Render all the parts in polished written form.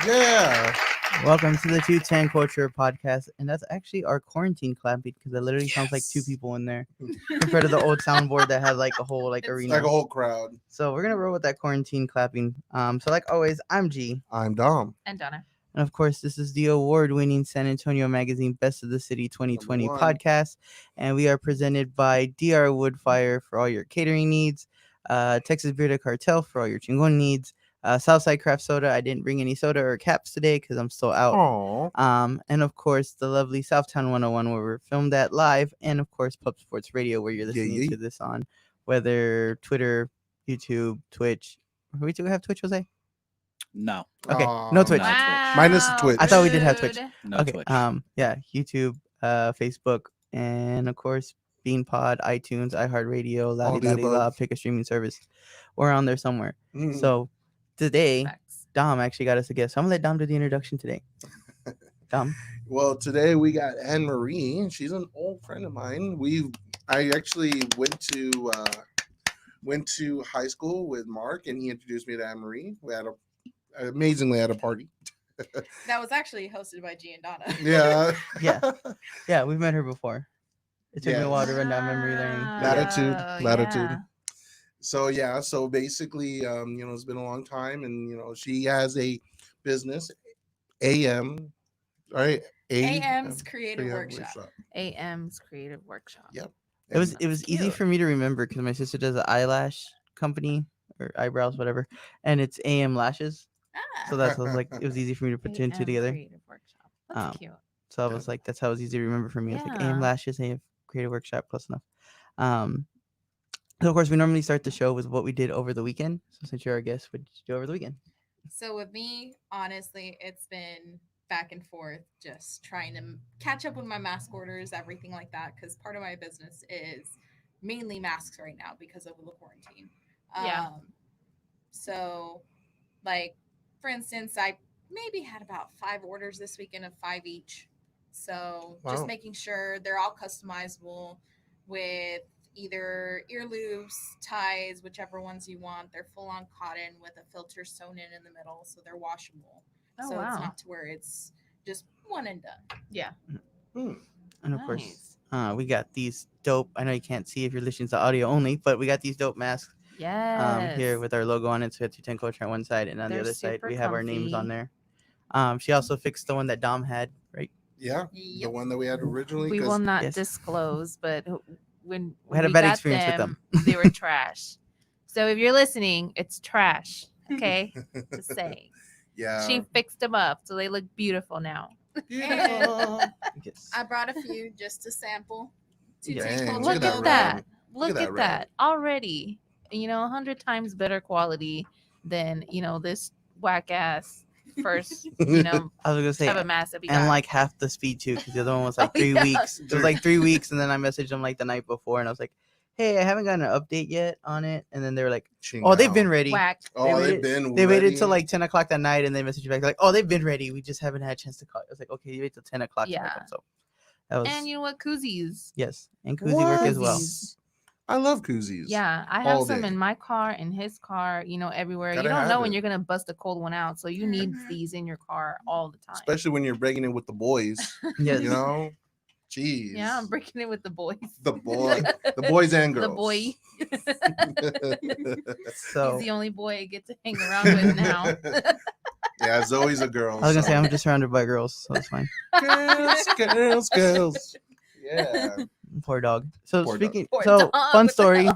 Yeah. Welcome to the 210 Culture Podcast, and that's actually our quarantine clapping because it literally sounds like two people in there compared to the old soundboard that had like a whole It's arena. like a whole crowd. So we're gonna roll with that quarantine clapping. So like always, I'm G, I'm Dom. And Donna. and of course this is the award-winning San Antonio Magazine Best of the City 2020 Number one. podcast, and we are presented by DR Woodfire for all your catering needs, Texas Beer Cartel for all your chingon needs. Southside Craft Soda. I didn't bring any soda or caps today because I'm still out. Aww. And of course, the lovely Southtown 101 where we're filmed at live, and of course, Pub Sports Radio where you're listening to this on, whether Twitter, YouTube, Twitch. We do have Twitch, Jose? No. Okay, Aw. no Twitch. Wow. Minus the Twitch. I thought we did have Twitch. No Okay, Twitch. yeah, YouTube, Facebook, and of course, BeanPod, iTunes, iHeartRadio, All the La, above. pick a streaming service. We're on there somewhere. Mm. So today, Facts. Dom actually got us a guest. So I'm gonna let Dom do the introduction today. Dom. Well, today we got Anne Marie. She's an old friend of mine. I actually went to high school with Mark, and he introduced me to Anne Marie. We had amazingly at a party. That was actually hosted by G and Donna. Yeah. Yeah, we've met her before. It took me Yeah. a while to run down memory lane. Latitude. So basically, it's been a long time, and she has a business, AM, right? AM's Creative Workshop. AM's Creative Workshop. Yep. It was easy Cute. for me to remember because my sister does an eyelash company or eyebrows, whatever, and it's AM Lashes. So that's I was like it was easy for me to put two and two AM together. Creative Workshop. That's cute. So I was like, that's how it was easy to remember for me. It's like AM Yeah. Lashes, AM Creative Workshop, close enough. So of course we normally start the show with what we did over the weekend. So since you're our guest, what did you do over the weekend? So with me, honestly, it's been back and forth, just trying to catch up with my mask orders, everything like that, because part of my business is mainly masks right now because of the quarantine. Yeah. So, like, for instance, I maybe had about 5 orders this weekend of 5 each. So just Wow. making sure they're all customizable with either ear loops, ties, whichever ones you want. They're full on cotton with a filter sewn in the middle, so they're washable. Oh, So wow. it's not to where it's just one and done. Yeah. And of course, we got these dope. I know you can't see if you're listening to audio only, but we got these dope masks Yes. here with our logo on it. So we have 210 Culture on one side, and on They're the other side super we have our names on comfy. there. She also fixed the one that Dom had, right? Yeah. Yep. The one that we had originally. We 'cause will not Yes. disclose, but when We had a we bad got experience with them. they were trash. So if you're listening, it's trash. Okay, just saying. Yeah. She fixed them up, so they look beautiful now. Beautiful. Yes. I brought a few just to sample. To Yeah. take Dang, home look Look to at at go. that that. Look Look at at that that already. 100 times better quality than this whack ass first I was gonna say, type of mask that we and got. like half the speed too, because the other one was like Oh, 3 yeah. weeks. It was like 3 weeks, and then I messaged them like the night before, and I was like, "Hey, I haven't gotten an update yet on it." And then they were like, "Oh, they've been ready." whack. Oh, They they've been. They waited ready. till like 10 o'clock that night, and they messaged you back like, "Oh, they've been ready. We just haven't had a chance to call." I was like, "Okay, you wait till 10 o'clock." to Yeah. wake up." So that was And you know what? Koozies. yes, and koozie work as well. Koozies. I love koozies. Yeah, I have All some day. in my car, in his car, everywhere. Gotta You don't have know when it. you're gonna bust a cold one out, so you need Mhm. these in your car all the time. Especially when you're breaking it with the boys. Yes. Jeez. Yeah, I'm breaking it with the boys. The boys and girls. The boy. So He's the only boy I get to hang around with now. Yeah, Zoe's a girl. I was gonna say so- I'm just surrounded by girls, so it's fine. girls. Yeah. Poor dog. So Poor dog. speaking, Poor so dog. fun story.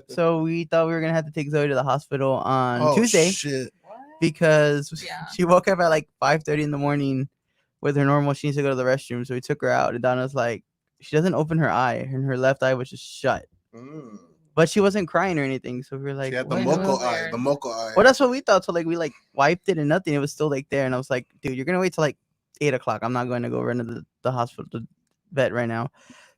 So we thought we were gonna have to take Zoe to the hospital on Oh, Tuesday shit. What? because Yeah. she woke up at like 5:30 in the morning with her normal. She needs to go to the restroom, so we took her out, and Donna's like, she doesn't open her eye, and her left eye was just shut, Mm. but she wasn't crying or anything. So we were like, She had the what? moco Weird. eye. The moco eye. Well, that's what we thought. So like we like wiped it and nothing. It was still like there, and I was like, dude, you're gonna wait till like 8 o'clock. I'm not going to go run to the hospital, the vet right now.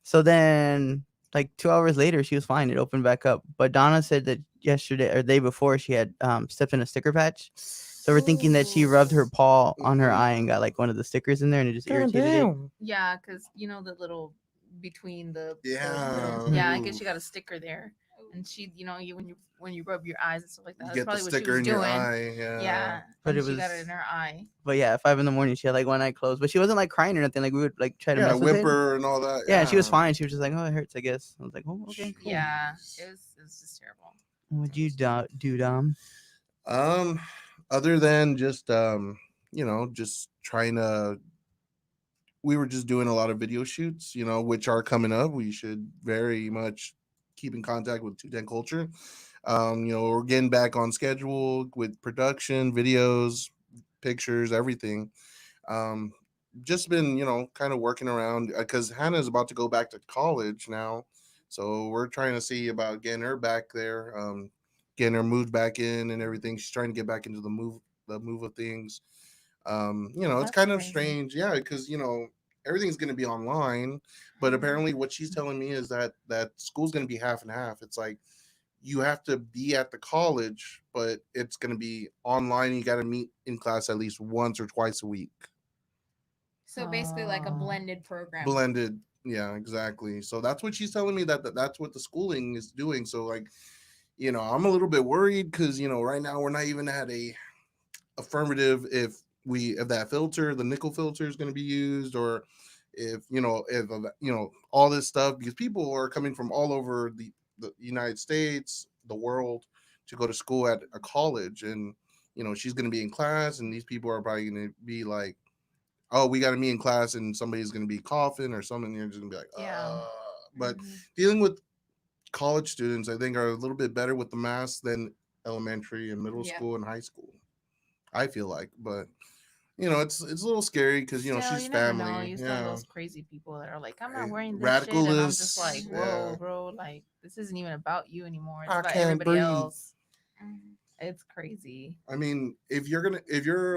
So then like 2 hours later, she was fine. It opened back up. But Donna said that yesterday or the day before she had stepped in a sticker patch. So we're thinking that she rubbed her paw on her eye and got like one of the stickers in there, and it just irritated it. Yeah, because the little between the Yeah. yeah, I guess you got a sticker there, and she, you when you rub your eyes and stuff like that. You That's get the probably what she sticker was in doing. your eye. Yeah, But and it she got it was- in her eye. But yeah, at 5 a.m, she had like one eye closed, but she wasn't like crying or nothing. Like we would like try to Yeah, mess with it. whimper and all that. Yeah, and she was fine. She was just like, "Oh, it hurts, I guess." I was like, "Oh, okay, cool." Yeah, it was just terrible. What'd you do, Dom? Other than just just trying to, we were just doing a lot of video shoots, which are coming up. We should very much keep in contact with 210 Culture. We're getting back on schedule with production, videos, pictures, everything. Um, just been, kind of working around because Hannah's about to go back to college now. So we're trying to see about getting her back there, getting her moved back in and everything. She's trying to get back into the move of things. It's That's kind of crazy. strange, yeah, because everything's going to be online, but apparently what she's telling me is that school's going to be half and half. It's like you have to be at the college, but it's going to be online. You got to meet in class at least once or twice a week. So basically, like a Oh. blended program. Blended, yeah, exactly. So that's what she's telling me, that's what the schooling is doing. So like, I'm a little bit worried because right now we're not even at a affirmative if that filter, the nickel filter, is going to be used, or if all this stuff, because people are coming from all over the United States, the world, to go to school at a college. And she's going to be in class, and these people are probably going to be like, oh, we got to meet in class, and somebody's going to be coughing or something. You're just going to be like, Yeah. but Mhm. dealing with college students, I think, are a little bit better with the masks than elementary and middle Yeah. school and high school, I feel like. But it's a little scary because Still, she's you never family. know. You still have Yeah, those crazy people that are like, I'm not Right. wearing this shit, and I'm just Radicalists, like, whoa, yeah. bro, like this isn't even about you anymore. It's I about can't everybody breathe. else. Mhm. It's crazy. I mean, if you're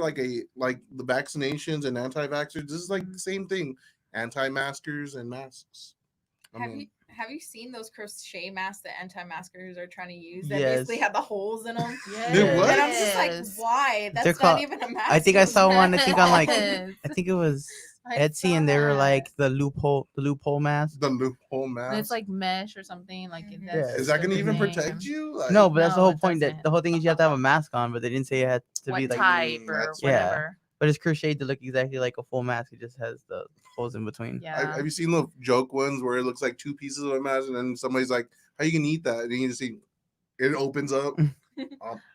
like the vaccinations and anti-vaxxers, this is like the same thing. Anti-maskers and masks. Have you seen those crochet masks that anti-maskers are trying to use that Yes. basically have the holes in them? Dude, what? And I'm just like, why? They're That's called- not even a mask. I think I saw one. I think on like Yes. I think it was I Etsy, and saw they were that. like the loophole mask. The loophole mask. And it's like mesh or something. Like it Mhm. has Yeah. is that going to different even name. protect you? Like, No, but that's the No, whole it point. That doesn't. the whole thing is you have to have a mask on, but they didn't say it had to What be like. type or that's- Yeah. whatever. But it's crocheted to look exactly like a full mask. It just has the holes in between. Yeah. Have you seen the joke ones where it looks like two pieces of a mask, and then somebody's like, "How you gonna eat that?" And you just see it opens up.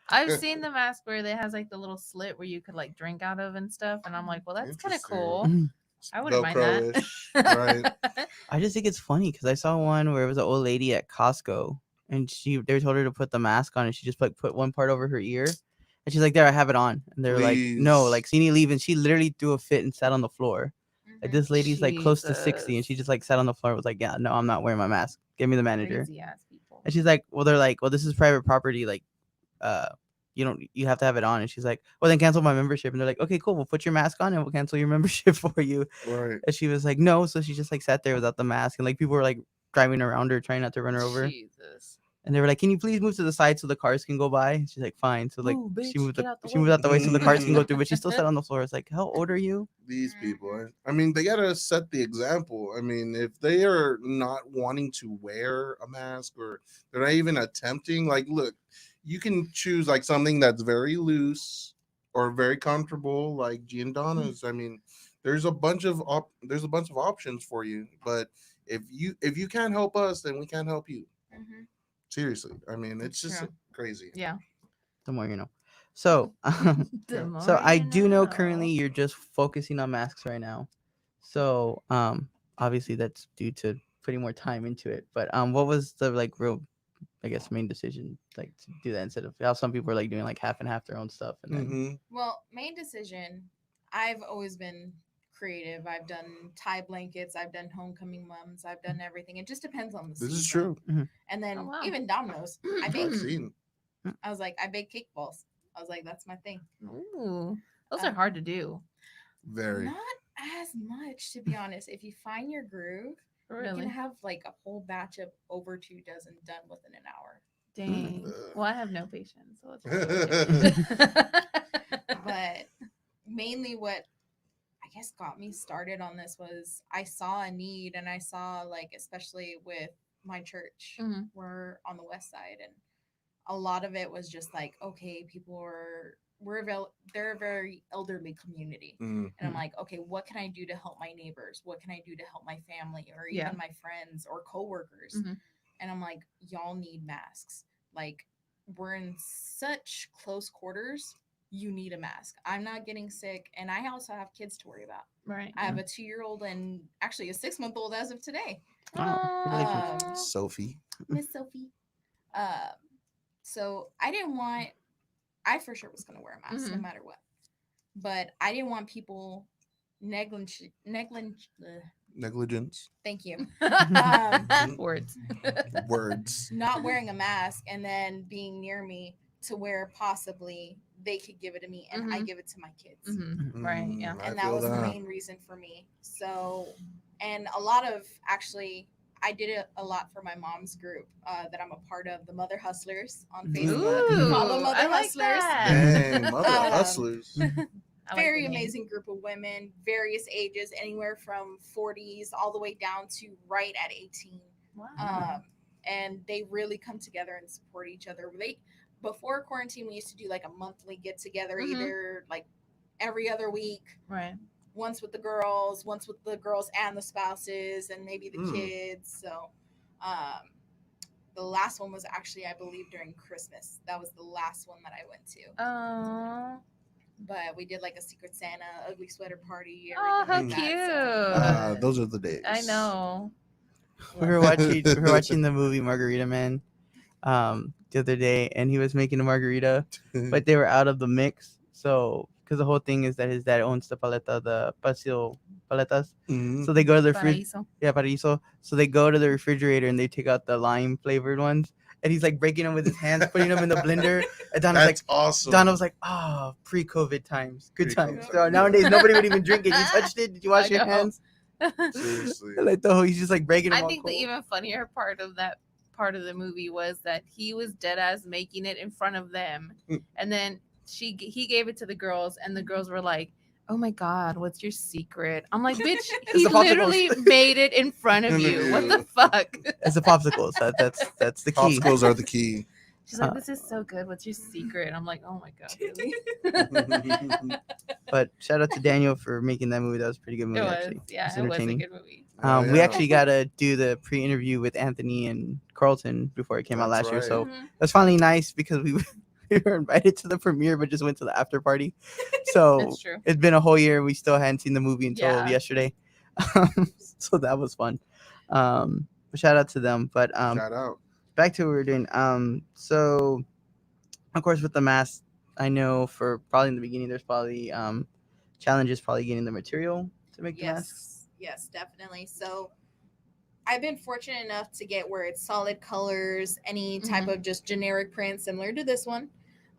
I've seen the mask where it has like the little slit where you could like drink out of and stuff, and I'm like, well, that's kind of Interesting. cool. Mhm. I wouldn't mind that. Velcro-ish, I just think it's funny because I saw one where it was an old lady at Costco, and they told her to put the mask on, and she just put one part over her ear, and she's like, "There, I have it on." And they were like, "No, Please. like, so you need to leave." And she literally threw a fit and sat on the floor. Like, Mhm. this lady's like close to 60, and Jesus. she just like sat on the floor and was like, "Yeah, no, I'm not wearing my mask. Give me the manager." Crazy ass people. And she's like, "Well, they're like, well, this is private property. Like, you have to have it on." And she's like, "Well, then cancel my membership." And they're like, "Okay, cool. We'll put your mask on and we'll cancel your membership for you." right? And she was like, "No." So she just like sat there without the mask, and like people were like driving around her, trying not to run her over. Jesus. And they were like, "Can you please move to the side so the cars can go by?" And she's like, "Fine." So like Ooh, bitch, she moved get out the she moved way. out the way so the cars can go Mm. through, but she still sat on the floor. It's like, how old are you? These people. Mhm. I mean, they gotta set the example. I mean, if they are not wanting to wear a mask, or they're not even attempting, like, look, you can choose like something that's very loose or very comfortable, like Giordano's. I mean, there's a bunch of options for you. But if you can't help us, then we can't help you. Mhm. Seriously. I mean, it's That's just true. crazy. Yeah. The more you know. So, The So more so I you do know currently know. you're just focusing on masks right now. So, obviously that's due to putting more time into it. But what was the like real, I guess, main decision like to do that instead of how some people are like doing like half and half their own stuff and then Mhm. Well, main decision. I've always been creative. I've done tie blankets. I've done homecoming mums. I've done everything. It just depends on the This is season. true. And then Oh, wow. even Domino's, I I've bake. seen. I was like, I bake cake balls. I was like, that's my thing. Ooh, those are Um, hard to do. Very. Not as much, to be honest. If you find your groove, you Really. can have like a whole batch of over 2 dozen done within an hour. Dang. Ugh. Well, I have no patience. So it's But mainly what I guess got me started on this was I saw a need, and I saw, like, especially with my church. Mhm. We're on the west side, and a lot of it was just like, okay, people are they're a very elderly community. Mm. And I'm like, okay, what can I do to help my neighbors? What can I do to help my family or even Yeah. my friends or coworkers? Mhm. And I'm like, y'all need masks. Like, we're in such close quarters. You need a mask. I'm not getting sick, and I also have kids to worry about. Right. I have a 2-year-old and actually a 6-month-old as of today. congratulations. Sophie. Miss Sophie. Um, so I for sure was going to wear a mask no Mhm. matter what. But I didn't want people Negligence. thank you. Words. Words. Not wearing a mask and then being near me to where possibly they could give it to me and I Mhm. give it to my kids. Right. Yeah. I And that feel was the main reason for me. So, and a lot of actually, I did it a lot for my mom's group that I'm a part of, the Mother Hustlers on Facebook. Ooh, Follow Mother I like Hustlers. that. Dang, mother Um, hustlers. I like Very the name. amazing group of women, various ages, anywhere from 40s all the way down to right at 18. Wow. And they really come together and support each other. Before quarantine, we used to do like a monthly get together, Mhm. either like every other week, Right. once with the girls and the spouses, and maybe the kids. So, the last one was actually, I believe, during Christmas. That was the last one that I went to. Oh. But we did like a Secret Santa, ugly sweater party. Oh, how everything cute. like that, so. Those are the days. I know. we were watching the movie Margarita Man the other day, and he was making a margarita, but they were out of the mix. So because the whole thing is that his dad owns the paleta, the Paseo paletas. Mhm. So they go to the fridge. Paraíso. Yeah, Paraiso. So they go to the refrigerator and they take out the lime flavored ones, and he's like breaking them with his hands, putting them in the blender. And Donna's like, That's awesome. Donna was like, pre-COVID times, good Pre-COVID times. times. So nowadays nobody would even drink it. You touched it? Did you wash I your know. hands? Seriously. Like he's just like breaking them. I all think the cold. even funnier part of that part of the movie was that he was dead ass making it in front of them, and then he gave it to the girls, and the girls were like, "Oh my god, what's your secret?" I'm like, "Bitch, he the popsicles. literally made it in front of you. What the fuck?" It's the popsicles. That's the key. Popsicles are the key. She's like, "This is so good. What's your secret?" And I'm like, "Oh my god, really?" But shout out to Daniel for making that movie. That was a pretty good movie, It was, actually. yeah, It's it was a entertaining. good movie. We Yeah. actually got to do the pre-interview with Anthony and Carlton before it came out That's last year. right. So Mhm. it was finally nice because we were invited to the premiere, but just went to the after party. So That's true. it's been a whole year. We still hadn't seen the movie until Yeah. yesterday. So that was fun. But shout out to them. But Shout out. back to what we were doing. So of course with the mask, I know for probably in the beginning there's probably challenges probably getting the material to make the masks. Yes, definitely. So I've been fortunate enough to get where it's solid colors, any type of just generic print similar to this one.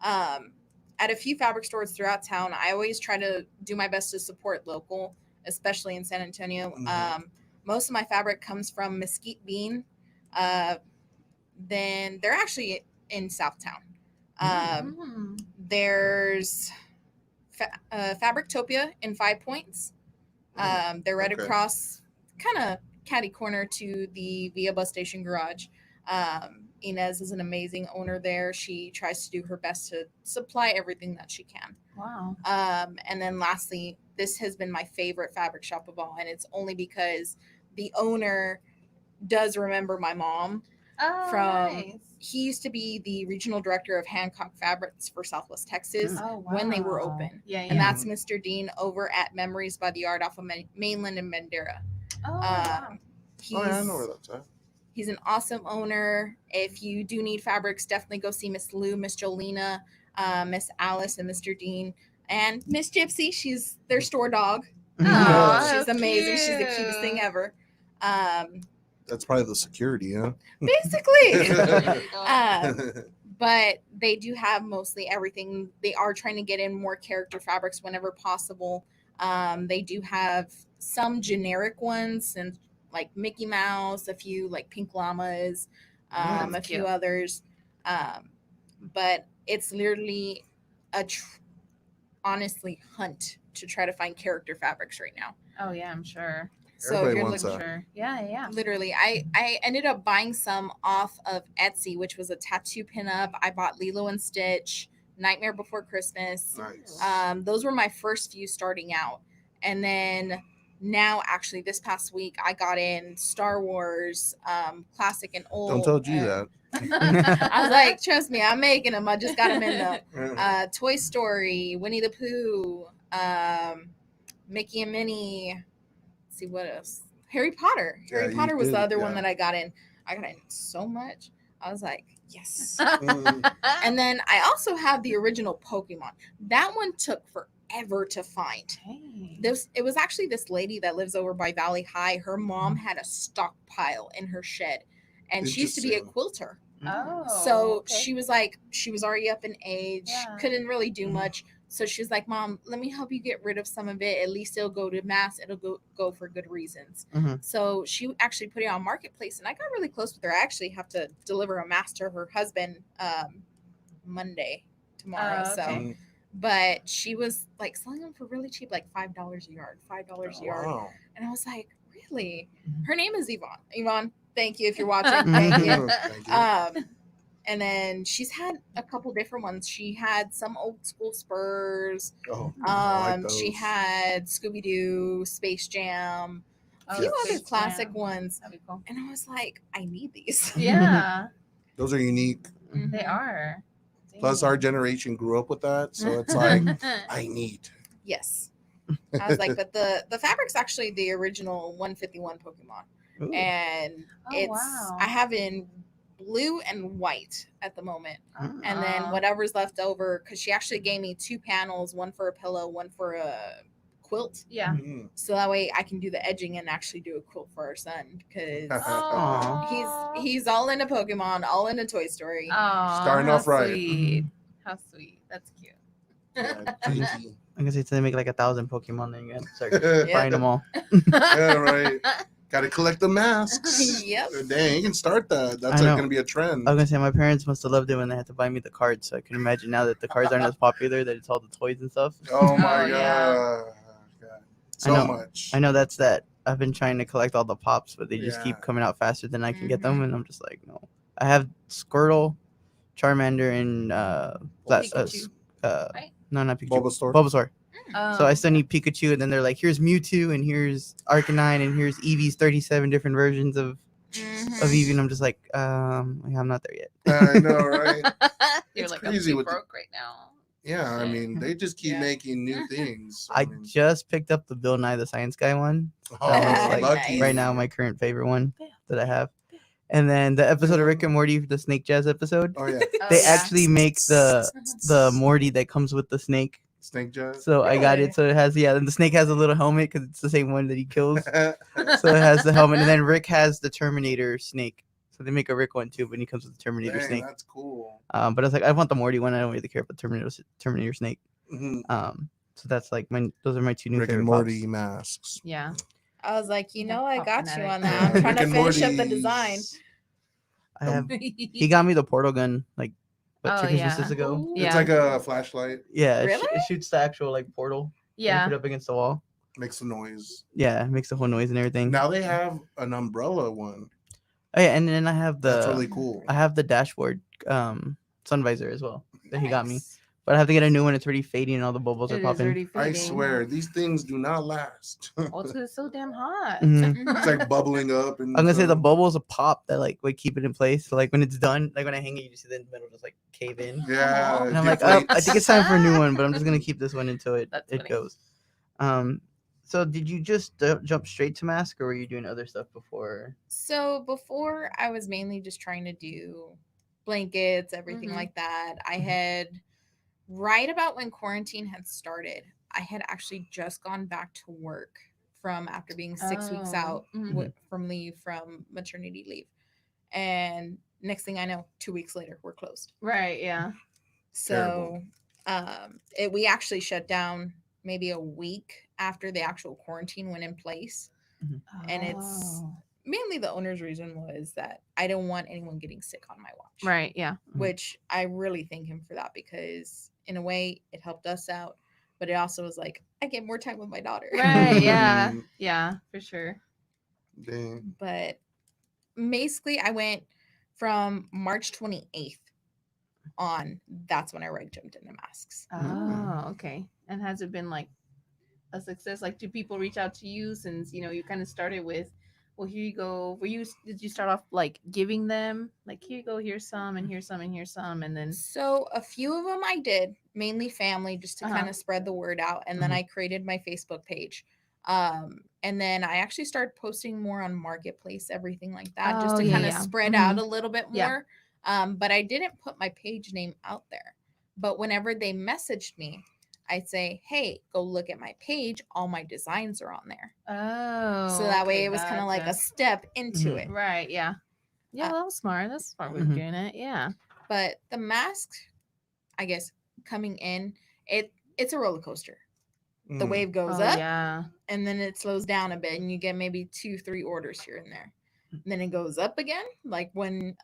At a few fabric stores throughout town, I always try to do my best to support local, especially in San Antonio. Most of my fabric comes from Mesquite Bean. Then they're actually in Southtown. There's Fabrictopia in 5 Points. They're right across, kind of catty corner to the Via Bus Station Garage. Inez is an amazing owner there. She tries to do her best to supply everything that she can. Wow. And then lastly, this has been my favorite fabric shop of all, and it's only because the owner does remember my mom. Nice. He used to be the regional director of Hancock Fabrics for Southwest Texas when they were open. Yeah, yeah. And that's Mr. Dean over at Memories by the Yard off of Mainland and Bandera. Wow. I know where that's at. He's an awesome owner. If you do need fabrics, definitely go see Miss Lou, Miss Jolena, Miss Alice, and Mr. Dean. And Miss Gypsy, she's their store dog. Aw, She's how amazing. She's the cute. cutest thing ever. That's probably the security, huh? Basically. But they do have mostly everything. They are trying to get in more character fabrics whenever possible. They do have some generic ones and like Mickey Mouse, a few like pink llamas, a That's few cute. others. But it's literally honestly hunt to try to find character fabrics right now. Oh yeah, I'm sure. So Everybody if you're wants looking, that. Sure. Yeah, yeah. literally, I ended up buying some off of Etsy, which was a tattoo pinup. I bought Lilo and Stitch, Nightmare Before Christmas. Nice. Those were my first few starting out, and then now actually this past week I got in Star Wars, classic and old. Don't tell G that. I was like, trust me, I'm making them. I just got them in the Yeah. Toy Story, Winnie the Pooh, Mickey and Minnie. Let's see what else. Harry Potter. Yeah, Harry you Potter was the did, other one yeah. that I got in. I got in so much. I was like, yes. Mm. And then I also have the original Pokemon. That one took forever to find. Dang. It was actually this lady that lives over by Valley High. Her mom had a stockpile in her shed, and she used to be a Interesting. quilter. Oh. So okay. she was like, she was already up in age, Yeah. couldn't really do much. So she was like, Mom, let me help you get rid of some of it. At least it'll go to mass. It'll go for good reasons. Mhm. So she actually put it on Marketplace, and I got really close with her. I actually have to deliver a mask to her husband Monday, tomorrow. Oh, okay. Mm. But she was like selling them for really cheap, like $5 a yard, $5 a yard. Wow. And I was like, really? Mhm. Her name is Yvonne. Yvonne, thank you if you're watching. Thank you. Thank you. And then she's had a couple different ones. She had some old school Spurs. Oh, I like She those. had Scooby Doo, Space Jam, a Oh, few other Space classic Jam. ones. That'd be cool. And I was like, I need these. Yeah, Those are unique. they are. Plus, our Dang. generation grew up with that, so it's like I need. Yes. I was like, but the fabric's actually the original 151 Pokemon. Ooh. And Oh, it's wow. I have in blue and white at the moment. Mm. And then Aw. whatever's left over, because she actually gave me 2 panels, one for a pillow, one for a quilt. Yeah. Mm. So that way I can do the edging and actually do a quilt for our son, because Aw. he's all into Pokemon, all into Toy Story. Aw, Starting how off right. Sweet. How sweet. That's cute. Yeah, JT. I'm gonna say to make like 1,000 Pokemon, then you gotta start Yeah. buying them all. Yeah, right. Got to collect the masks. Yep. Dang, you can start that. That's I know. going to be a trend. I was gonna say my parents must have loved it when they had to buy me the cards, so I can imagine now that the cards aren't as popular, that it's all the toys and stuff. Oh my Oh, yeah. God. So know. much. I know that's that. I've been trying to collect all the pops, but they just keep Yeah. coming out faster than I can get them, Mhm. and I'm just like, no. I have Squirtle, Charmander, and Pikachu, right? no, not Pikachu. Bulbasaur. Bulbasaur. Oh, So I still need Pikachu, and then they're like, here's Mewtwo, and here's Arcanine, and here's Eevee's 37 different versions of Mhm. Eevee, and I'm just like, yeah, I'm not there yet. I know, right? You're It's like, crazy I'm too with the- broke right now. Yeah, I Shit. mean, they just keep Yeah. making new things. I mean, just picked up the Bill Nye the Science Guy one. oh, That was like lucky. right now my current favorite one that I have. And then the episode of Rick and Morty, the Snake Jazz episode, Oh, yeah. Oh, they yeah. actually make the Morty that comes with the snake. Snake Jazz. So I got Really? it. So it has and the snake has a little helmet because it's the same one that he kills. So it has the helmet, and then Rick has the Terminator snake. So they make a Rick one too, but he comes with the Terminator Dang, snake. that's cool. But I was like, I want the Morty one. I don't really care about Terminator snake. Mhm. So that's like those are my two new Rick favorite and Morty pops. masks. Yeah. I was like, you Yeah, know, I pop got you fanatic. on that. I'm trying Rick to and finish up the Morty's- design. I have. He got me the portal gun like Oh, 2 Christmases yeah. ago. It's Yeah. like a flashlight. Yeah, it, Really? it shoots the actual like portal. And you Yeah. put it up against the wall. Makes a noise. Yeah, it makes the whole noise and everything. Now they have an umbrella one. Oh, yeah, and then I have That's the really cool. I have the dashboard sun visor as well that he got me. Nice. But I have to get a new one. It's already fading and all the bubbles are It is popping. already I fading. swear, these things do not last. Well, it's 'cause it's so damn hot. Mhm. It's like bubbling up. And I'm gonna say the stuff. bubbles pop that like would keep it in place. So like when it's done, like when I hang it, you just see the metal just like cave in. Yeah. And I'm like, oh, I deflates. think it's time for a new one, but I'm just gonna keep this one until it That's it funny. goes. So did you just jump straight to mask, or were you doing other stuff before? So before, I was mainly just trying to do blankets, everything Mhm. like that. I had, right about when quarantine had started, I had actually just gone back to work from after being 6 weeks Oh, out mhm. from leave, from maternity leave. And next thing I know, 2 weeks later, we're closed. Right. Yeah. So we actually shut down maybe a week after the actual quarantine went in place. And it's Oh. mainly the owner's reason was that I don't want anyone getting sick on my watch. Right. Yeah. Which I really thank him for that, because in a way it helped us out, but it also was like I get more time with my daughter. Right. Yeah. Mhm. Yeah. For sure. Dang. But basically, I went from March 28th on. That's when I jumped into masks. Oh, okay. And has it been like a success? Like, do people reach out to you since you kind of started with, well, here you go? Did you start off like giving them like, here you go, here's some, and here's some, and here's some, and then So a few of them I did, mainly family, just to Uh-huh. kind of spread the word out. And then Mhm. I created my Facebook page. And then I actually started posting more on Marketplace, everything like that, just Oh, to yeah, kind of yeah. spread Mhm. out a little bit Yeah. more. But I didn't put my page name out there. But whenever they messaged me, I'd say, hey, go look at my page. All my designs are on there. Oh, So that way okay, it was kind of like a gotcha. step into Mhm. it. Right, yeah. Yeah, Uh, that was smart. That's a smart way of Mhm. doing it. Yeah. But the mask, I guess, coming in, it's a roller coaster. The Mm. wave goes Oh, up yeah. and then it slows down a bit and you get maybe 2-3 orders here and there. Then it goes up again, like when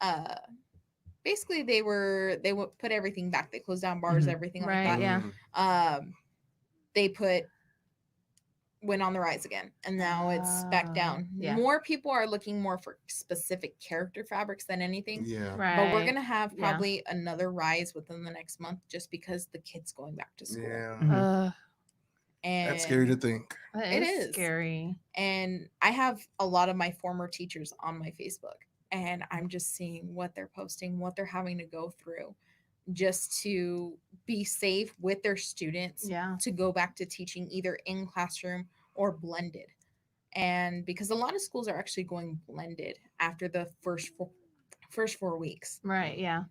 basically they would put everything back. They closed down bars, Mhm. everything like Right, that. yeah. They went on the rise again and now it's back down. Yeah. More people are looking more for specific character fabrics than anything. Yeah. Right. But we're gonna have Yeah. probably another rise within the next month just because the kids going back to school. Yeah. Mhm. And That's scary to think. It is. scary. And I have a lot of my former teachers on my Facebook, and I'm just seeing what they're posting, what they're having to go through just to be safe with their students Yeah. to go back to teaching either in classroom or blended. And because a lot of schools are actually going blended after the first 4 weeks. Right, yeah.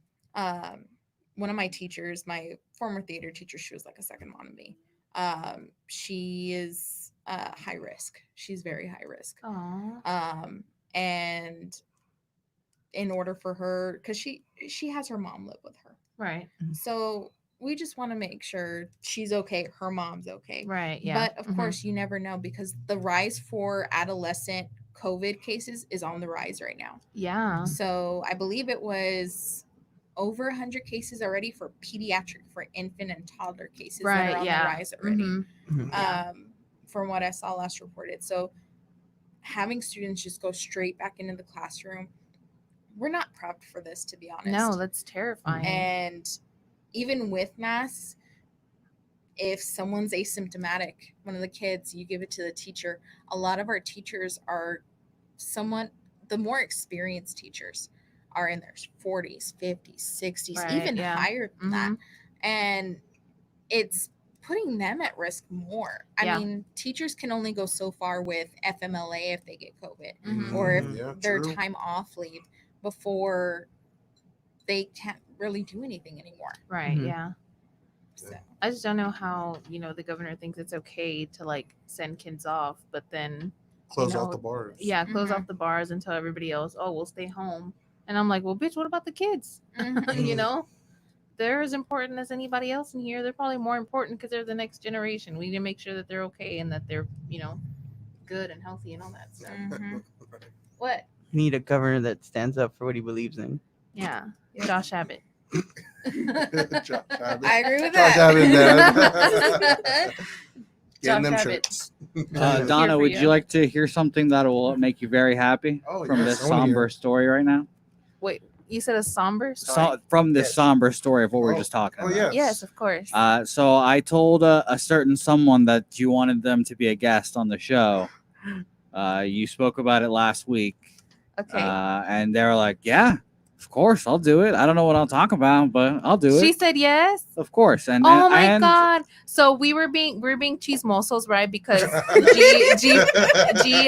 One of my teachers, my former theater teacher, she was like a second mom to me. She is high risk. She's very high risk. Oh. And in order for her, because she has her mom live with her, Right. so we just want to make sure she's okay, her mom's okay. Right, yeah. But of course, you never know because the rise for adolescent COVID cases is on the rise right now. Yeah. So I believe it was over 100 cases already for pediatric, for infant and toddler cases that Right, are on yeah. the rise already. Mhm. Yeah. From what I saw last reported. So having students just go straight back into the classroom, we're not prepped for this, to be honest. No, that's terrifying. And even with masks, if someone's asymptomatic, one of the kids, you give it to the teacher. A lot of our teachers are the more experienced teachers are in their 40s, 50s, 60s, Right, even yeah. higher than that. Mhm. And it's putting them at risk more. Yeah. I mean, teachers can only go so far with FMLA if they get COVID Mhm. or if Yeah, their true. time off leave before they can't really do anything anymore. Right, Mhm. yeah. So I just don't know how, the governor thinks it's okay to like send kids off, but then Close know, out the bars. yeah, close Mhm. off the bars and tell everybody else, oh, we'll stay home. And I'm like, well, bitch, what about the kids? Mhm. They're as important as anybody else in here. They're probably more important because they're the next generation. We need to make sure that they're okay and that they're, good and healthy and all that stuff. Mhm. What? We need a governor that stands up for what he believes in. Yeah. Josh Abbott. Josh Abbott. I agree with Josh that. Abbott, Dad. Getting them Josh Abbott. shirts. Donna, for would you. you like to hear something that will make you very happy Oh, from yes, this I wanna hear somber it. story right now? Wait, you said a somber story? From this Yes. somber story of what we were Oh, just talking oh, about. yes. Yes, of course. So I told a certain someone that you wanted them to be a guest on the show. You spoke about it last week. Okay. And they were like, yeah, of course, I'll do it. I don't know what I'll talk about, but I'll do She it. said yes. Of course. And Oh my and god! So we're being chismosos, right? Because G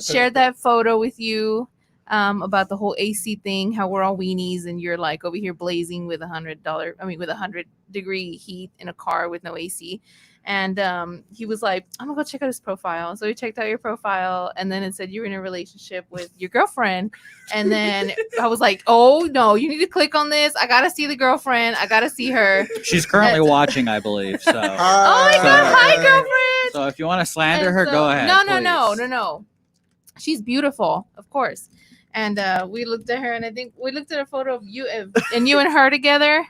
shared that photo with you about the whole AC thing, how we're all weenies and you're like over here blazing with with 100-degree heat in a car with no AC. And he was like, I'm gonna go check out his profile. So he checked out your profile and then it said you were in a relationship with your girlfriend. And then I was like, oh no, you need to click on this. I gotta see the girlfriend. I gotta see her. she's currently watching, I believe. So, Oh my god, hi girlfriend. so if you want to slander And her, so- go ahead. No. She's beautiful, of course. And we looked at her, and I think we looked at a photo of you and her together.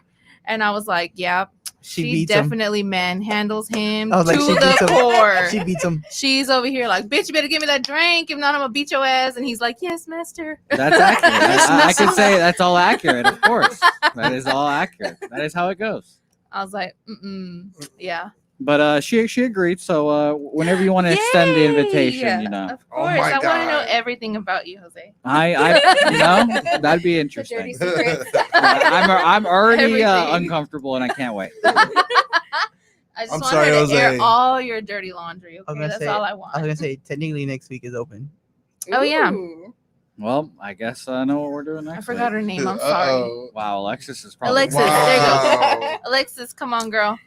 And I was like, yeah, She She beats him. definitely manhandles him I was like, to she the beats him. core. She beats him. She's over here like, bitch, you better give me that drink. If not, I'm gonna beat your ass. And he's like, yes, master. That's accurate. I can say that's all accurate, of course. That is all accurate. That is how it goes. I was like, yeah. But she agreed. So whenever you want to extend the invitation, Yay! you know, Of Oh course. my I want to know God. everything about you, Jose. that'd be The interesting. dirty secrets. I'm already Everything. uncomfortable and I can't wait. I just I'm want sorry, her to air Jose. all your dirty laundry. was Okay, gonna that's say- all I I was want. gonna say technically next week is open. Oh, yeah. Ooh. Well, I guess I know what we're doing next. I forgot week. her name. I'm sorry. Uh-oh. Wow, Alexis is probably Alexis, there you go. Wow. Alexis, come on, girl.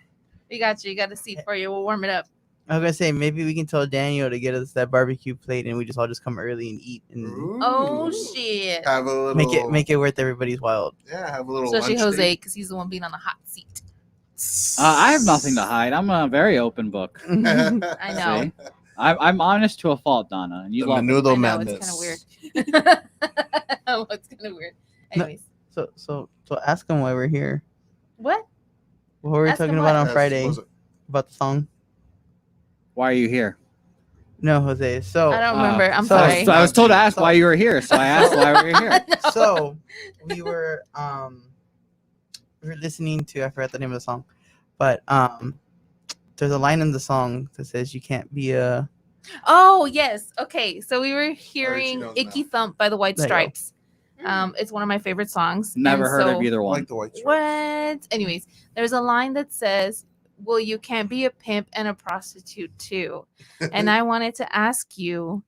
We got you. You got a seat for you. We'll warm it up. I was gonna say maybe we can tell Daniel to get us that barbecue plate and we just all just come early and eat and Oh Ooh. shit! Have a little. make it worth everybody's while. Yeah, have a little. Especially lunch Jose, date. because he's the one being on the hot seat. I have nothing to hide. I'm a very open book. I know. See? I'm honest to a fault, Donna, and you The love it. menudo I know, madness. it's kind of weird. It's kind of weird. No. Anyways, So ask him why we're here. what? What were we Ask him talking what? about on Yes, Friday was it- about the song? Why are you here? No, Jose. So I don't remember. I'm so- sorry. I was told to ask why you were here, so I asked why were you here. No. so we were listening to, I forgot the name of the song, but there's a line in the song that says you can't be a Oh yes. Okay. So we were hearing knows "Icky now. Thump" by the White There you go. Stripes. It's one of my favorite songs. Never and heard so- of either I one. like the white stripes. What? Anyways, there's a line that says, "Well, you can't be a pimp and a prostitute too." And I wanted to ask you,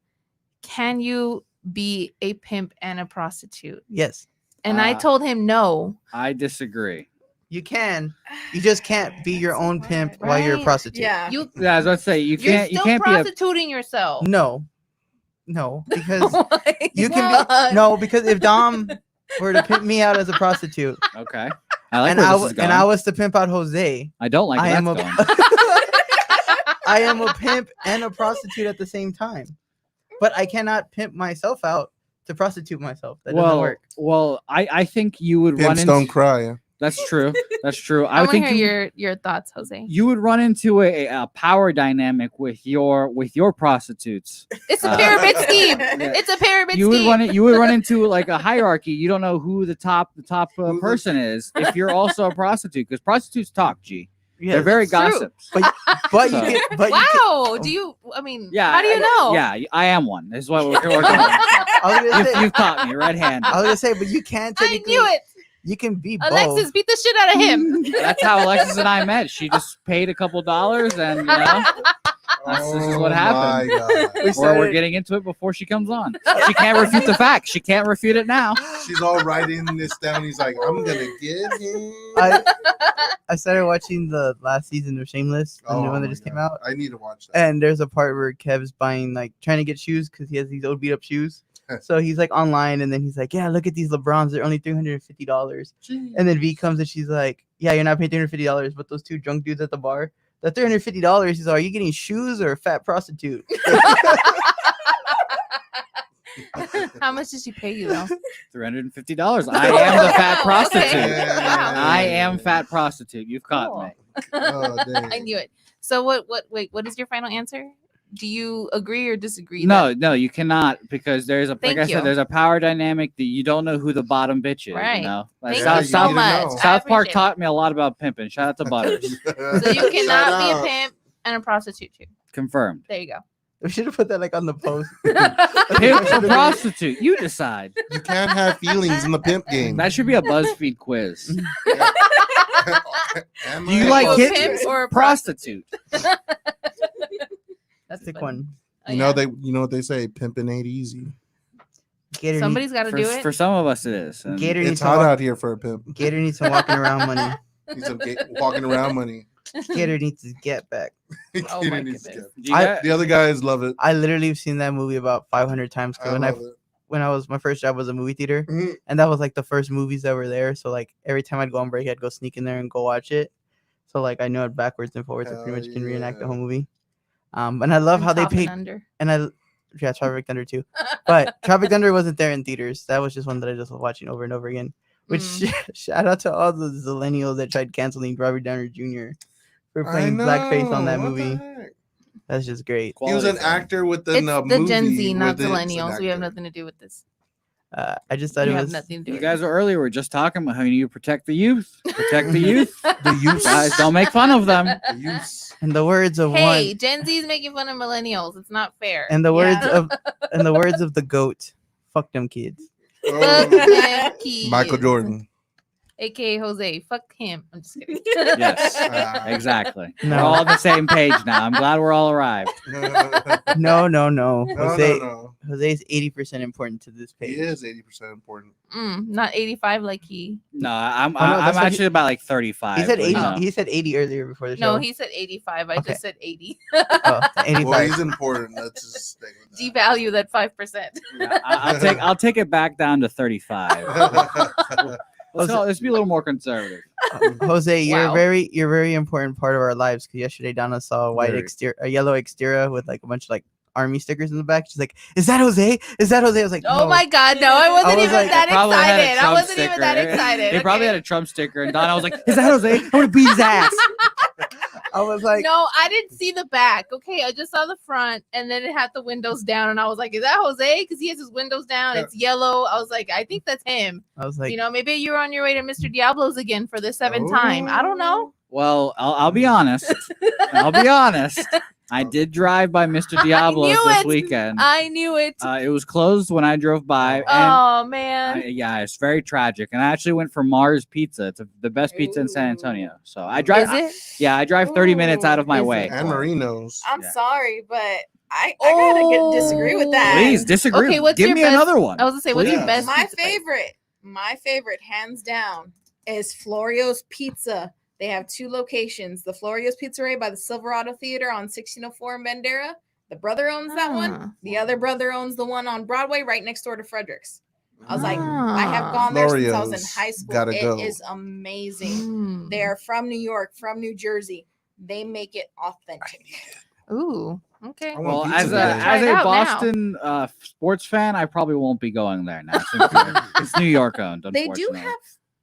can you be a pimp and a prostitute? yes. And I Uh, told him no. I disagree. You can. You just can't be your own pimp while you're a Right. prostitute. Yeah. You Yeah, I was about to say you you're can't still be a prostituting yourself. No, because Like, you can what? be no, because if Dom were to pimp me out as a prostitute okay. I like and where I this w- is going. and I was to pimp out Jose, I don't like I where am that's a going. I am a pimp and a prostitute at the same time. But I cannot pimp myself out to prostitute myself. That doesn't work. Well, I think you would run Pimps into. don't cry. Yeah. That's true. That's true. I I want to think hear your thoughts, Jose. you would run into a power dynamic with your prostitutes. It's a pyramid scheme. Yeah. It's a pyramid You would scheme. you would run into like a hierarchy. You don't know who the top the- person is if you're also a prostitute, because prostitutes talk. G. Yes. They're very true. gossips. but you So- can but you can, Wow. Do you? I mean, Yeah. How do you know? Yeah, I am one. This is what we're doing. I was gonna say You've caught me red-handed. I was gonna say, but you can I technically knew it. you can be Alexis, both. beat the shit out of him. That's how Alexis and I met. She just paid a couple dollars, and you know, This is what happened. My God. We we're started- getting into it before she comes on. She can't refute the facts. She can't refute it now. She's all writing this down. He's like, I'm gonna get him. I started watching the last season of Shameless, the new one that my just came God. out. I need to watch that. And there's a part where Kev's buying, like, trying to get shoes because he has these old beat up shoes. So he's like online, and then he's like, "Yeah, look at these LeBrons. They're only $350." And then V comes and she's like, "Yeah, you're not paying $350, but those two drunk dudes at the bar, that $350." He's like, "Are you getting shoes or a fat prostitute?" How much did she pay you though? $350. I am the fat prostitute. Okay. Wow. I am fat prostitute. You've caught Cool. me. Oh, dang. I knew it. So wait, what is your final answer? Do you agree or disagree? No, you cannot, because there's a Thank like I you. said, there's a power dynamic that you don't know who the bottom bitch is. Right. You know, Like Thank Yeah, you you so need to much. know. I South Park appreciate it. taught me a lot about pimping. Shout out to Butters. So you cannot Shout be a out. pimp and a prostitute too. Confirmed. There you go. We should have put that like on the post. Pimp or prostitute? You decide. You can't have feelings in the pimp game. That should be a BuzzFeed quiz. Am Do you I- like Are hit- a pimp or a Prostitute. That's Pick funny. one. Oh, You know what they say, pimping ain't easy. Gator, Somebody's got to For, do it. for some of us, it is. And Gator It's needs hot some out here for a pimp. Gator needs some walking around money. Need some walking around money. Gator needs his get back. Oh Gator my needs to goodness. get- do you I- got- The other guys love it. I literally have seen that movie about 500 times. 'cause I love it. when I was my first job was a movie theater, Mhm. and that was like the first movies that were there. So like every time I'd go on break, I'd go sneak in there and go watch it. So like I know it backwards and forwards. I pretty Hell much can reenact the yeah. whole movie. And I love how they Top and paid. under. And Tropic Thunder too. But Tropic Thunder wasn't there in theaters. That was just one that I just was watching over and over again. Which shout out to all the millennials that tried canceling Robert Downey Jr. for I playing blackface on know, that what the movie. heck? That's just great. He was Quality an film. actor within It's a the movie. Gen Z, not within- it's an millennials. We have actor. nothing to do with this. I just thought We it have was. nothing to do You with guys were earlier. We're just talking about how you need to protect the youth. Protect the youth. The use. Guys, don't make fun of them. The use. In the words of Hey, one, Gen Z is making fun of millennials. It's not fair. in the words Yeah. of, in the words of the goat, fuck them kids. Fuck Oh, them kids. Michael Jordan. aka Jose. Fuck him. I'm just kidding. Yes, Ah. exactly. No. We're all on the same page now. I'm glad we're all arrived. No. No, Jose, no. Jose's 80% important to this He page. is 80% important. Not 85 like he. No, I'm Oh, no, I'm that's what he- actually about like 35. He said but, 80. you know. He said 80 earlier before the show. No, he said 85. I Okay. just said 80. Oh, 85. Well, he's important. Let's just stick with Devalue that 5%. Yeah, I'll take it back down to 35. that. Let's be a little more conservative. Jose, you're Wow. you're a very important part of our lives. Because yesterday Donna saw a Very. a yellow Xterra with like a bunch of like army stickers in the back. She's like, "Is that Jose? Is that Jose?" I was like, Oh "No." my God, no, I wasn't I was even like- that Probably had a excited. I Trump wasn't even that sticker. excited. He probably okay? had a Trump sticker, and Donna was like, "Is that Jose? I want to beat his ass." I was like, No, I didn't see the back. Okay, I just saw the front, and then it had the windows down, and I was like, "Is that Jose?" Because he has his windows down. Yeah. It's yellow. I was like, "I think that's him." I was like, You know, maybe you're on your way to Mr. Diablo's again for the seventh time. I don't know. Well, I'll be honest. I'll be honest. I did drive by Mr. Diablo's knew this it. weekend. I knew it. It was closed when I drove by. And Oh man. yeah, it's very tragic. And I actually went for Mars Pizza. It's the best pizza in San Antonio. So I drive. Is it? I drive 30 minutes out of my Is way. it? And Marinos. I'm Yeah. sorry, but I gotta disagree with that. Please disagree. Okay, what's Give your me best- another one. I was gonna say, what's your Please. best? My pizza place? favorite, hands down, is Florio's Pizza. They have two locations: the Florio's Pizzeria by the Silverado Theater on 1604 in Bandera. The brother owns that Ah. one. The other brother owns the one on Broadway, right next door to Frederick's. I was like, I have Ah. gone there since I was in Florio's. high school. Gotta go. It is amazing. Mm. They are from New York, from New Jersey. They make it authentic. Ooh. Okay. I want Well, pizza as a today. Try as it a out now. Boston sports fan, I probably won't be going there now. Since it's New York owned. They do unfortunately. have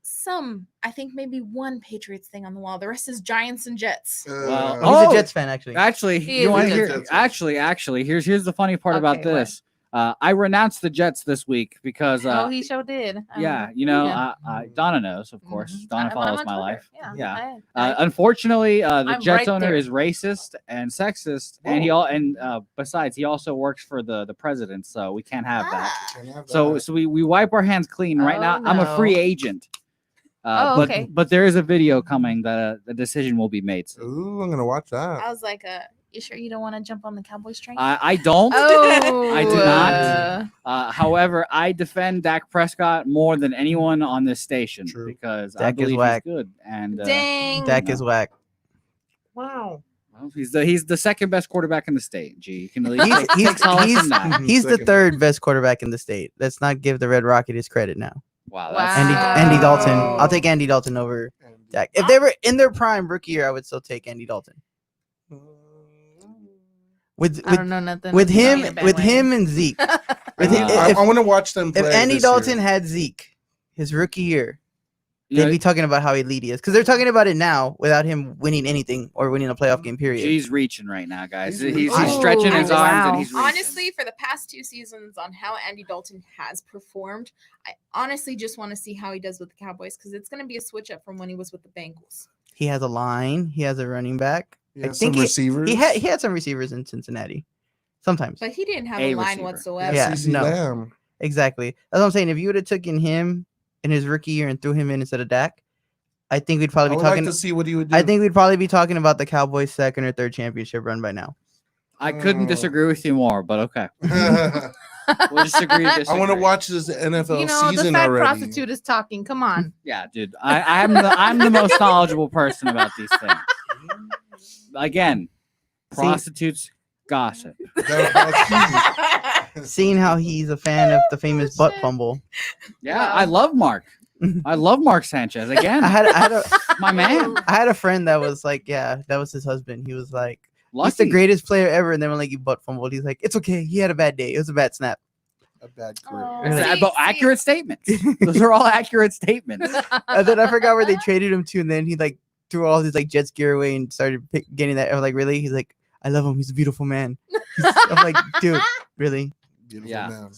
some, I think maybe one Patriots thing on the wall. The rest is Giants and Jets. Well, he's Oh! a Jets fan actually. Actually, He you is want a to hear? Jets fan. Actually, here's the funny part about Okay, what? this. I renounced the Jets this week because Oh, he sure did. yeah, you know, yeah. Donna knows, of course. Mhm. Donna I'm on follows my Twitter. life. Yeah. Yeah. I- Unfortunately, the I'm Jets right owner there. is racist and sexist, and besides, he also works for the president, so we can't have that. Ah, Can't have So that. so we wipe our hands clean right now. Oh, I'm a free no. agent. Oh, but okay. but there is a video coming that the decision will be made. soon. Ooh, I'm gonna watch that. I was like, you sure you don't want to jump on the Cowboys train? I don't. Oh, I do not. However, I defend Dak Prescott more than anyone on this station True. because I Dak is believe he's whack. good. And Dang. Dak no. is whack. Wow. well, he's the second best quarterback in the state. Gee, you can at least He's- take he's- solace he's- in that. He's the Second. third best quarterback in the state. Let's not give the Red Rocket his credit now. Wow, Andy Dalton. Wow. I'll take Andy Dalton over And- Dak. If they were in their prime rookie year, I would still take Andy Dalton. With I don't know nothing. with about him being a with bandwagon. him and Zeke. With him, I if, I want to watch them play. if Andy this year. Dalton had Zeke his rookie year, You they'd know, be talking about how elite he is because they're talking about it now without him winning anything or winning a playoff game. Period. he's reaching right now, guys. He's He's reaching. stretching his Oh, arms wow. and he's reaching. Honestly, for the past 2 seasons on how Andy Dalton has performed, I honestly just want to see how he does with the Cowboys because it's going to be a switch up from when he was with the Bengals. He has a line. He has a running back. Yeah, I some think receivers. He had some receivers in Cincinnati. Sometimes. But he didn't have A a line receiver. whatsoever. Yeah, CeCe no. Lamb. Exactly. That's what I'm saying. If you would have taken him in his rookie year and threw him in instead of Dak, I think we'd I probably would be talking. like to see what he would do. I think we'd probably be talking about the Cowboys' second or third championship run by now. I couldn't Oh. disagree with you more, but okay. I We'll disagree. want to disagree. watch this NFL You know, the season fat already. prostitute is talking. Come on. Yeah, dude. I'm the most knowledgeable person about these things. Again, prostitutes gossip. Seeing how he's a fan of the famous butt shit. fumble, Yeah, Wow. I love Mark. I love Mark Sanchez. Again, I had my man. I had a friend that was like, yeah, that was his husband. He was like, he's Lucky. the greatest player ever, and then when like you butt fumbled, he's like, it's okay. He had a bad day. It was a bad snap. a bad career. Oh. Is that See- about see- accurate statements? Those are all accurate statements. And then I forgot where they traded him to, and then he like threw all his like jet ski away and started getting that. I was like, really? He's like, I love him. He's a beautiful man. I'm like, dude, really? Beautiful Yeah. man.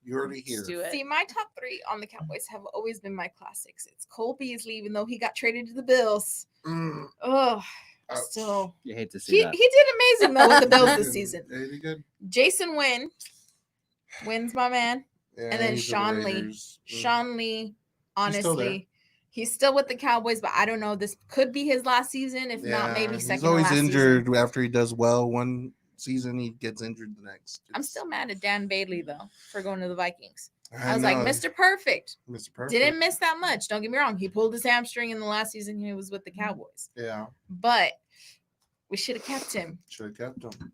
You already here. Let's do it. See, my top 3 on the Cowboys have always been my classics. It's Cole Beasley, even though he got traded to the Bills. Mm, Oh, ouch. still. You hate to see He that. did amazing though with the Bills He this did- season. yeah, he did good. Jason Wynn's my man. Yeah, And then he's with the Sean Lee. Raiders. Sean Lee, He's still there. honestly, he's still with the Cowboys, but I don't know. This could be his last season. If not, maybe he's second. to always last injured Season. after he does well one season, he gets injured the next. I'm still mad at Dan Bailey though for going to the Vikings. I I was like, know, Mr. Perfect. Mr. Perfect. Didn't miss that much. Don't get me wrong. He pulled his hamstring in the last season he was with the Cowboys, Yeah, but we should have kept him. should have kept him.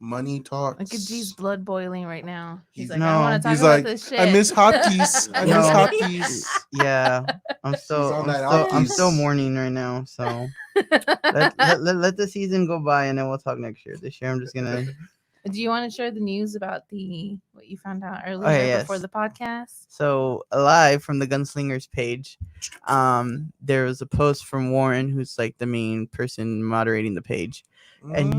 Money talks. Look at G's blood boiling right now. He's like, I No, don't want to talk he's about like, this shit. I miss hotkeys. I miss No. hotkeys. Yeah, I'm still, on that I'm still Alkies. mourning right now. So let the season go by, and then we'll talk next year. This year, I'm just gonna. Do you want to share the news about what you found out earlier yeah, before yes. the podcast? So live from the Gunslingers page, there was a post from Warren, who's like the main person moderating the page, and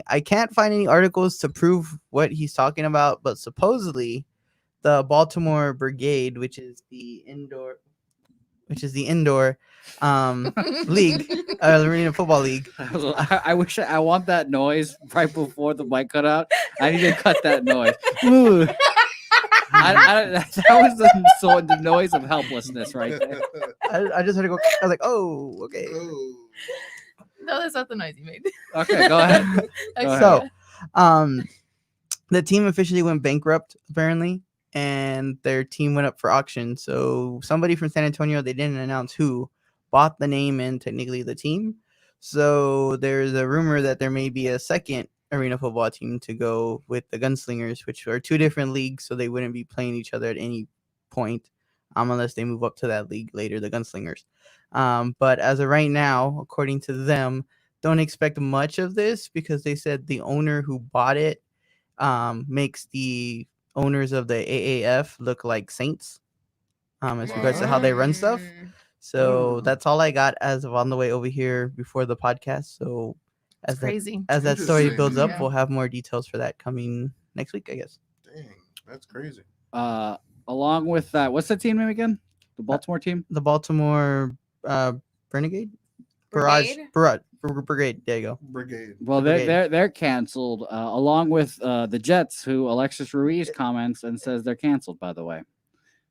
I can't find any articles to prove what he's talking about, but supposedly the Baltimore Brigade, which is the indoor league, the Arena Football League. I wish I want that noise right before the mic cut out. I need to cut that noise. Ooh. That was the noise of helplessness right there. I just had to go. I was like, oh, okay. Oh. No, that's not the noise you made. Okay, go ahead. Okay. Go ahead. So, the team officially went bankrupt apparently, and their team went up for auction. So somebody from San Antonio, they didn't announce who, bought the name and technically the team. So there's a rumor that there may be a second arena football team to go with the Gunslingers, which are 2 different leagues, so they wouldn't be playing each other at any point, unless they move up to that league later, the Gunslingers. But as of right now, according to them, don't expect much of this because they said the owner who bought it makes the owners of the AAF look like saints as regards to how they run stuff. So that's all I got as of on the way over here before the podcast. So It's crazy. as that story Interesting. builds up, Yeah. we'll have more details for that coming next week, I guess. Dang, that's crazy. Along with that, what's the team name again? The Baltimore team? The Baltimore Renegade? Brigade? Brigade. There you go. Brigade. Well, Brigade. they're canceled, along with the Jets, who Alexis Ruiz comments and says they're canceled, by the way.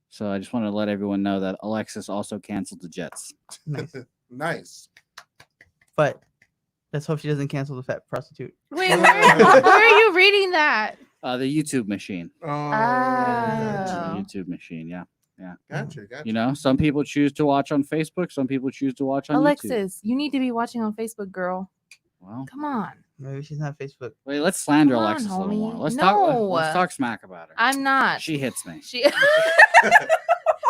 So I just want to let everyone know that Alexis also canceled the Jets. Nice. Nice. But let's hope she doesn't cancel the fat prostitute. Wait, where are you reading that? The YouTube machine. Oh, Oh. YouTube machine, yeah. Gotcha. You know, some people choose to watch on Facebook, some people choose to watch on YouTube. Alexis, you need to be watching on Facebook, girl. Well, Come on. Maybe she's not Facebook. wait, let's slander Come on, Alexis a little more. homie. Let's No. talk smack about her. I'm not. She hits me. She.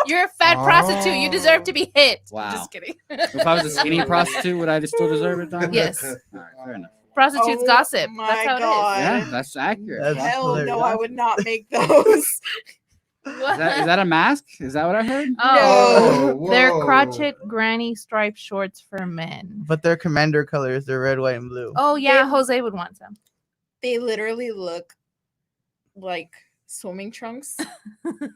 You're a fat prostitute. You deserve to be hit. Wow. Just kidding. If I was a skinny prostitute, would I just still deserve it? Donna? Yes. All right, fair enough. Prostitutes Oh gossip. my That's how God. Yeah, that's accurate. That's Hell hilarious. no, I would not make those. it is. Is that a mask? Is that what I heard? Oh, they're whoa. crotchet granny striped shorts for men. But their commander colors, they're red, white, and blue. Oh yeah, They- Jose would want some. They literally look like swimming trunks,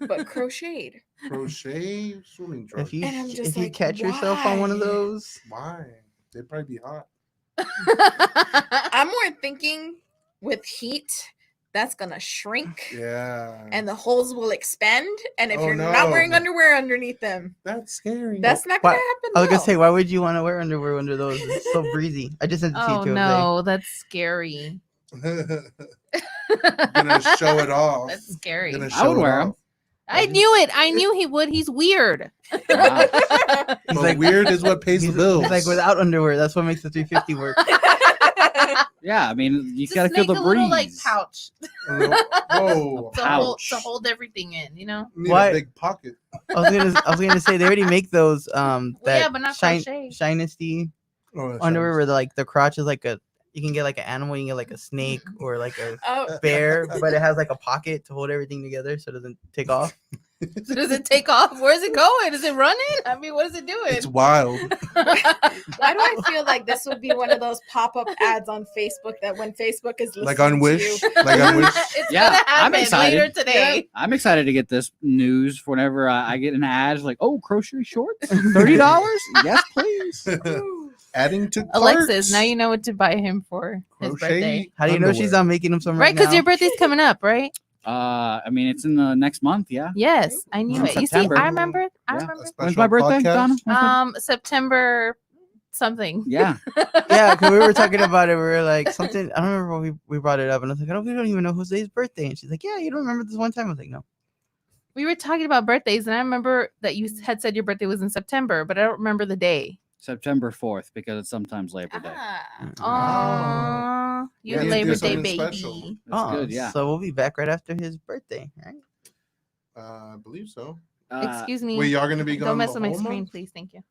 but crocheted. Crochet swimming trunks. If you And I'm just if you like, catch yourself on one of why? those, Why? They'd probably be hot. I'm more thinking with heat, that's gonna shrink Yeah. and the holes will expand. And if Oh, you're not wearing no. underwear underneath them, That's scary. that's not Why- gonna happen. I was gonna no. say, why would you want to wear underwear under those? It's so breezy. I just sent it to you Oh too. no, that's scary. Gonna show it off. That's scary. Gonna I show would it wear off. 'em. I knew it. I knew he would. He's weird. Wow. He's But like weird is what pays the bills. He's like without underwear. That's what makes the 350 work. Yeah, I mean, you Just gotta feel make the a breeze. little like pouch Whoa. to hold everything in. You know. Need Why- a big pocket. I was gonna say they already make those that yeah, but not crochet. Shinesty Oh, that underwear sounds- where like the crotch is like a You can get like an animal. You can get like a snake or like a Oh, bear, but it has like a pocket to hold everything together so it doesn't take off. So does it take off? Where's it going? Is it running? I mean, what is it doing? It's wild. why do I feel like this would be one of those pop-up ads on Facebook that when Facebook is listening Like on to Wish. you, Like on Wish. It's Yeah, gonna I'm happen excited. later today. I'm excited to get this news for whenever I get an ad like, oh, grocery shorts, $30? Yes, please. Adding to Alexis, carts. now you know what to buy him for his Crochet birthday. How do you know she's underwear. not making them some Right, because now? your birthday's coming up, right? I mean, it's in the next month. Yeah. Yes, I knew In it. You see, September. I remember. I Yeah. remember. When's Special my birthday, podcast? Donna? When's my- September something. Yeah. Yeah, because we were talking about it. We were like something. I don't remember when we brought it up, and I was like, we don't even know Jose's birthday. And she's like, yeah, you don't remember this one time? I was like, no. We were talking about birthdays, and I remember that you had said your birthday was in September, but I don't remember the day. September 4th because it's sometimes Labor Day. Ah. Oh, you Yeah, a you Labor do Day something baby. special. That's good. Yeah. So we'll be back right after his birthday, right? I believe so. Excuse me. Wait, y'all gonna be gone Don't mess the with my whole screen, month? please. Thank you.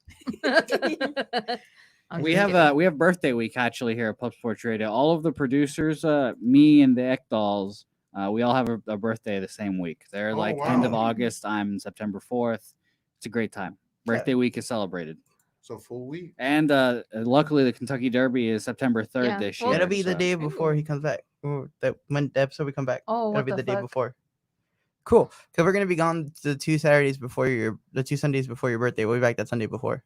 We have birthday week actually here at Pub Sports Radio. All of the producers, me and the Ekdals, we all have a birthday the same week. They're Oh, like end of wow. August. I'm September 4th. It's a great time. Birthday week is celebrated. So full week. And luckily the Kentucky Derby is September 3rd Yeah. this Well, year. That'll be the so- day before he comes back. Or that when the episode we come back. Oh, That'll what be the the day fuck? before. Cool. Because we're gonna be gone the 2 Sundays before your birthday. We'll be back that Sunday before.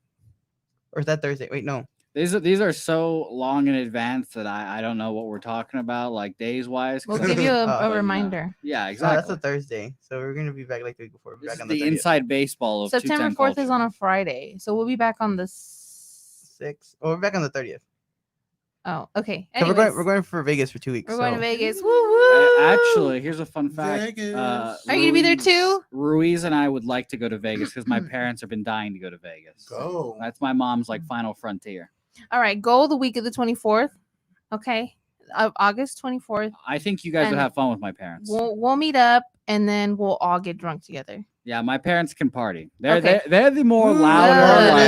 Or is that Thursday? Wait, no. These are so long in advance that I don't know what we're talking about, like days wise. We'll give you Oh, a but, reminder. Yeah, Oh, exactly. that's a Thursday. So we're gonna be back like the week before. We're This back is on the 30th. inside baseball of September 210 4th is on culture. a Friday, so we'll be back on the 6th. Oh, we're back on the 30th. Oh, okay. 'Cause Anyways, we're going for Vegas for 2 weeks. we're going to so- Vegas. Woo woo! Actually, here's a fun fact. Vegas. Are you gonna be there Ruiz- too? Ruiz and I would like to go to Vegas because my parents have been dying to go to Vegas. Go. That's my mom's like final frontier. All right, go the week of the 24th. Okay, of August 24th. I think you guys would And have fun with my parents. We'll meet up and then we'll all get drunk together. Yeah, my parents can party. They're Okay. they're the more Ooh, louder,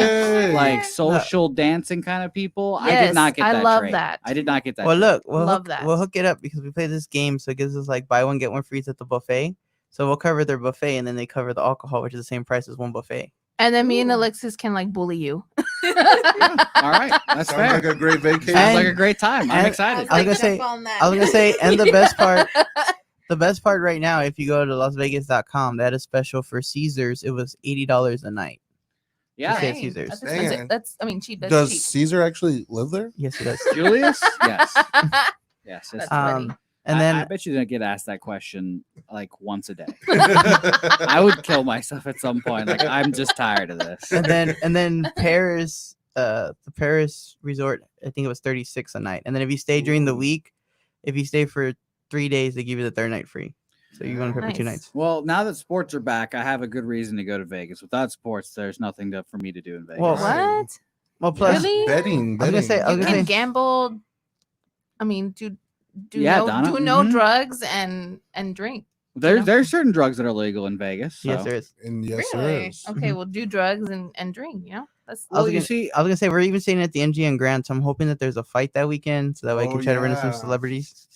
Yay. like social dancing kind of people. I Yes, did not get I that. love trait. that. I did not get that. Well, trait. look, Love that. we'll hook it up because we play this game, so it gives us like buy one get one free at the buffet. So we'll cover their buffet, and then they cover the alcohol, which is the same price as one buffet. And then me and Ooh. Alexis can like bully you. All right, that's Sounds fair. like a great vacation. Sounds like And- a great time. I'm and- excited. I was gonna say- I was gonna say, and the best part right now, if you go to LasVegas.com, that is special for Caesars. It was $80 a night. Yeah, Okay. Dang, Caesars. That's expensive. Dang. That's I mean cheap. That's Does cheap. Caesar actually live there? Yes, it does. Julius. Yes, yes. Yes. That's funny. And I then bet you didn't get asked that question like once a day. I would kill myself at some point. Like I'm just tired of this. and then Paris, the Paris resort, I think it was 36 a night. And then if you stay during the Ooh. week, if you stay for 3 days, they give you the third night free. So you're going to pay for 2 Nice. nights. Well, now that sports are back, I have a good reason to go to Vegas. Without sports, there's nothing for me to do in Vegas. Well, What? Well, plus Really? Betting. I was gonna say- I was You gonna can say- gamble. I mean, do Yeah, no Donna, do no mhm. drugs and drink. There's certain drugs that are legal in Vegas. So. yes, there is. And yes, Really? there is. Okay, well, do drugs and drink. You know, that's I was Well, you gonna- see, I was gonna say we're even staying at the MGM Grand, so I'm hoping that there's a fight that weekend, so that way I can Oh, try to run into some yeah. celebrities.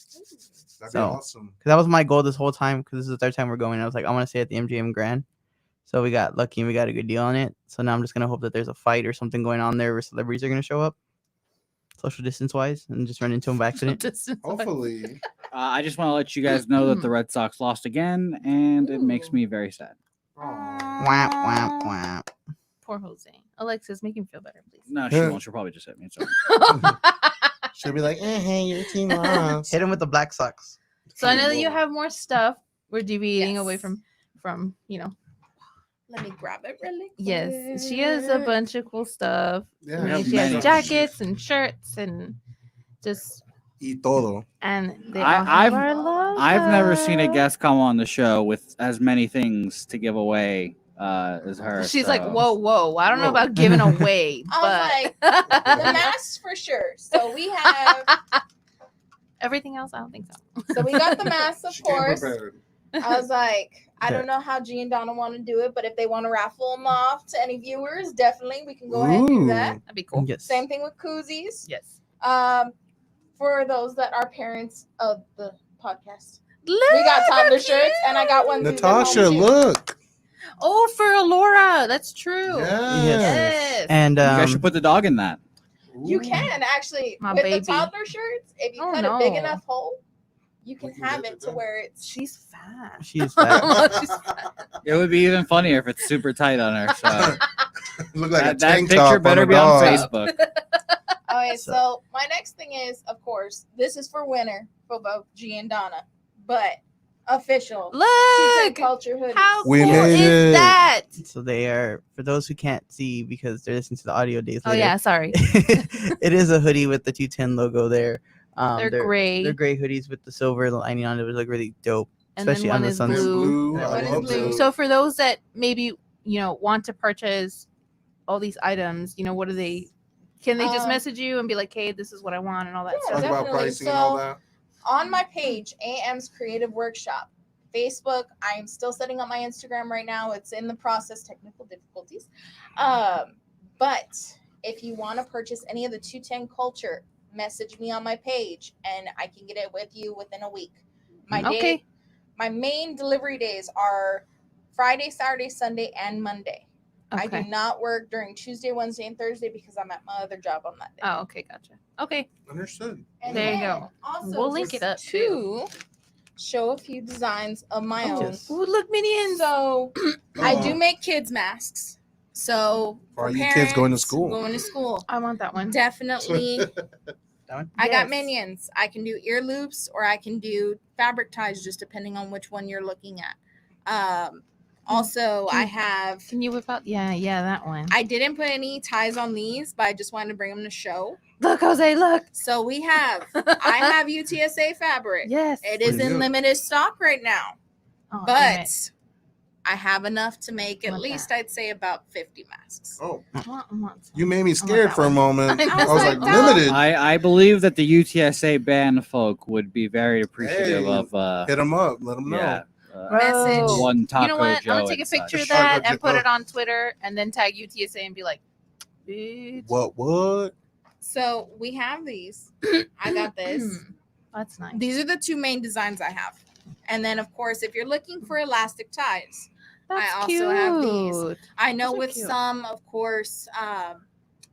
That'd be So- awesome. Because that was my goal this whole time. Because this is the third time we're going. I was like, I want to stay at the MGM Grand. So we got lucky and we got a good deal on it. So now I'm just gonna hope that there's a fight or something going on there where celebrities are gonna show up, social distance wise, and just run into them by accident. Hopefully. I just want to let you guys know that the Red Sox lost again, and it makes Ooh. me very sad. Aw. Wah, wah, wah. Poor Jose. Alexis, make him feel better, please. No, she Yeah. won't. She'll probably just hit me. It's okay. She'll be like, hey, your team lost. Hit him with the Black Sox. So I know that you have more stuff. We're deviating away Yes. from Let me grab it really quick. Yes, she has a bunch of cool stuff. Yeah, I We mean, have she has many. jackets and shirts and just Y todo. and they I- all have I've- our love. I've never seen a guest come on the show with as many things to give away as her. She's like, so- whoa. I don't know Whoa. about giving away, I but was like, the masks for sure. So we have. everything else, I don't think so. So we got the masks, of She came course. prepared. I was like, I Yeah. don't know how G and Donna want to do it, but if they want to raffle them off to any viewers, definitely we can go ahead and do that. Ooh. That'd be cool. Yes. Same thing with koozies. Yes. for those that are parents of the podcast. Look, We got how toddler shirts, and I got cute. one. Natasha, look. Oh, for Alora. That's true. Yes. And You guys should put the dog in that. You can actually My with baby. the toddler shirts. If you Oh, cut a big no. enough hole, you can We can have get it it to done. where it's. She's fat. she's fat. She's fat. It would be even funnier if it's super tight on her. So Look like a that tank picture top better on a be on dog. Facebook. Okay, So- so my next thing is, of course, this is for winter for both G and Donna, but official. Look. Culture hoodie. How We cool made is it. that? So they are, for those who can't see because they're listening to the audio days Oh later. yeah, sorry. It is a hoodie with the 210 logo there. They're gray. They're gray hoodies with the silver lining on it. It would look really dope, And then especially one on the is And sunset. blue. blue. Yeah, I one is love blue. blue. So for those that maybe want to purchase all these items, what do they? Can they just message you and be like, "Hey, this is what I want" and all that Yeah, Talk stuff? about definitely. pricing and all So- that. On my page, AM's Creative Workshop, Facebook. I'm still setting up my Instagram right now. It's in the process, technical difficulties. But if you want to purchase any of the 210 culture, message me on my page and I can get it with you within a week. Okay. My main delivery days are Friday, Saturday, Sunday, and Monday. I do Okay. not work during Tuesday, Wednesday, and Thursday because I'm at my other job on that day. Oh, okay, gotcha. Okay. Understood. And There you then go. Also, We'll link just it up, too. to show a few designs of my Oh, own. yes. Ooh, look, minions. So I do Oh. make kids masks. So For all for you kids going to parents school. going to school, I want that one. definitely. That one? I got Yes. minions. I can do ear loops or I can do fabric ties, just depending on which one you're looking at. Also, I have. Can you whip out? Yeah, that one. I didn't put any ties on these, but I just wanted to bring them to show. Look, Jose, look. So we have. I have UTSA fabric. Yes. It is Pretty in good. limited stock right now, Oh, damn it. but I have enough to make at Want least that. I'd say about 50 masks. Oh, I want some. you made me scared that for a one. moment. I I was was like, like, no. limited. I believe that the UTSA band folk would be very appreciative Hey, of Hit them up. Let them know. yeah. Message. One taco You know what? Joe I'm gonna take a and picture of such. that Taco and put Joe. it on Twitter and then tag UTSA and be like, bitch. What? So we have these. I got this. That's nice. These are the two main designs I have. And then, of course, if you're looking for elastic ties, That's also have these. cute. I know Those are with cute. some, of course,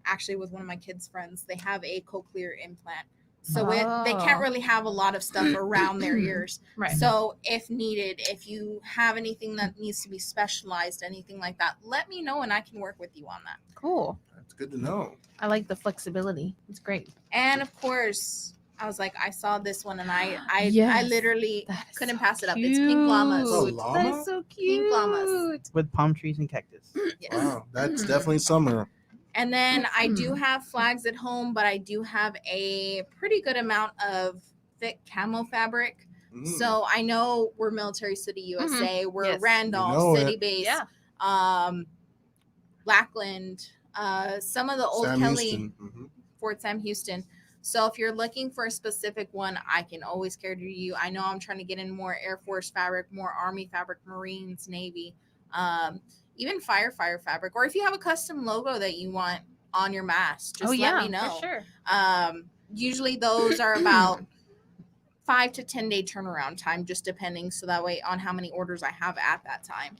actually with one of my kids' friends, they have a cochlear implant. So they can't Oh. really have a lot of stuff around their ears. Right. So if needed, if you have anything that needs to be specialized, anything like that, let me know and I can work with you on that. Cool. That's good to know. I like the flexibility. It's great. And of course, I was like, I saw this one and I Yes. literally That is couldn't so pass it up. It's pink llamas. Oh, cute. That llama? is so cute. Pink llamas. With palm trees and cactus. Yes. Wow, that's definitely summer. And then I Hmm. do have flags at home, but I do have a pretty good amount of thick camo fabric. Mm. So I know we're Military City, USA. We're Yes. Randolph, You know City it. Base, Yeah. Lackland, some of the old Sam Kelly, Houston. Mhm. Fort Sam Houston. So if you're looking for a specific one, I can always cater to you. I know I'm trying to get in more Air Force fabric, more Army fabric, Marines, Navy, even firefighter fabric. Or if you have a custom logo that you want on your mask, just let me know. For sure. Usually those are about 5 to 10 day turnaround time, just depending. So that way on how many orders I have at that time.